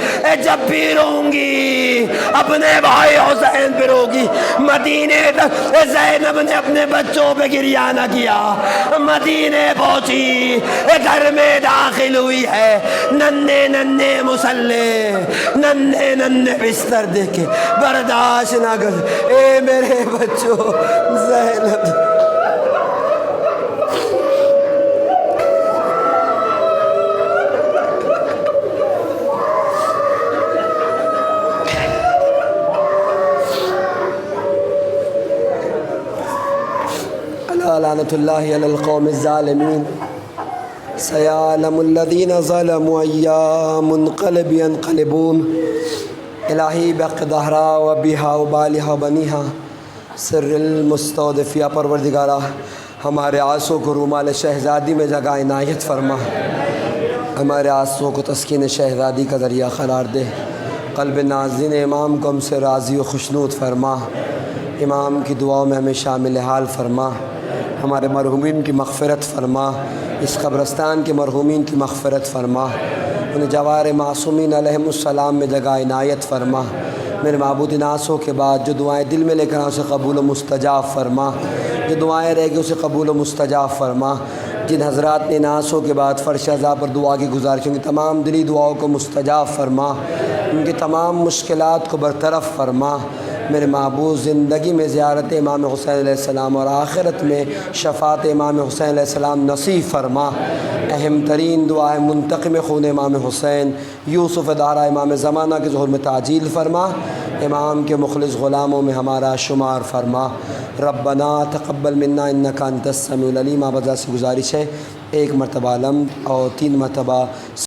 [SPEAKER 1] جب بھی رہوں گی اپنے بھائی حسین پہ رہوں گی۔ مدینے تک زینب نے اپنے بچوں پہ گریہ نہ کیا۔ مدینے پہنچی، گھر میں داخل ہوئی ہے، ننھے ننھے مصلے، ننھے ننھے بستر دیکھے برداشت نہ کر، اے میرے بچوں زینب۔ لعنت اللہ علی القوم الظالمین، سیعلم الذین ظلموا أَيَّ منقلب ينقلبون۔ الہی بحق دہرا و بیہا و بالہا و بنیہا سر المستودف، یا پروردگارہ ہمارے آنسوں کو رومال شہزادی میں جگہ عنایت فرما، ہمارے آنسوں کو تسکین شہزادی کا ذریعہ قرار دے، قلب نازن امام کو ہم سے راضی و خوشنود فرما، امام کی دعاؤں میں ہمیں شامل حال فرما، ہمارے مرحومین کی مغفرت فرما، اس قبرستان کے مرحومین کی مغفرت فرما، ان جوار معصومین علیہم السلام میں جگہ عنایت فرما۔ میرے معبود ان آنسوں کے بعد جو دعائیں دل میں لے کر اسے قبول و مستجاب فرما، جو دعائیں رہ گئی اسے قبول و مستجاب فرما۔ جن حضرات نے ان آنسوں کے بعد فرش عزا پر دعا کی گزارش کی، تمام دلی دعاؤں کو مستجاب فرما، ان کی تمام مشکلات کو برطرف فرما۔ میرے معبود زندگی میں زیارت امام حسین علیہ السلام اور آخرت میں شفاعت امام حسین علیہ السلام نصیب فرما۔ اہم ترین دعا ہے منتقم خون امام حسین یوسف دارا امام زمانہ کے ظہور میں تعجیل فرما، امام کے مخلص غلاموں میں ہمارا شمار فرما۔ ربنا تقبل منا انک انت السمیع العلیم۔ آبادہ سے گزارش ہے 1 مرتبہ الحمد اور 3 مرتبہ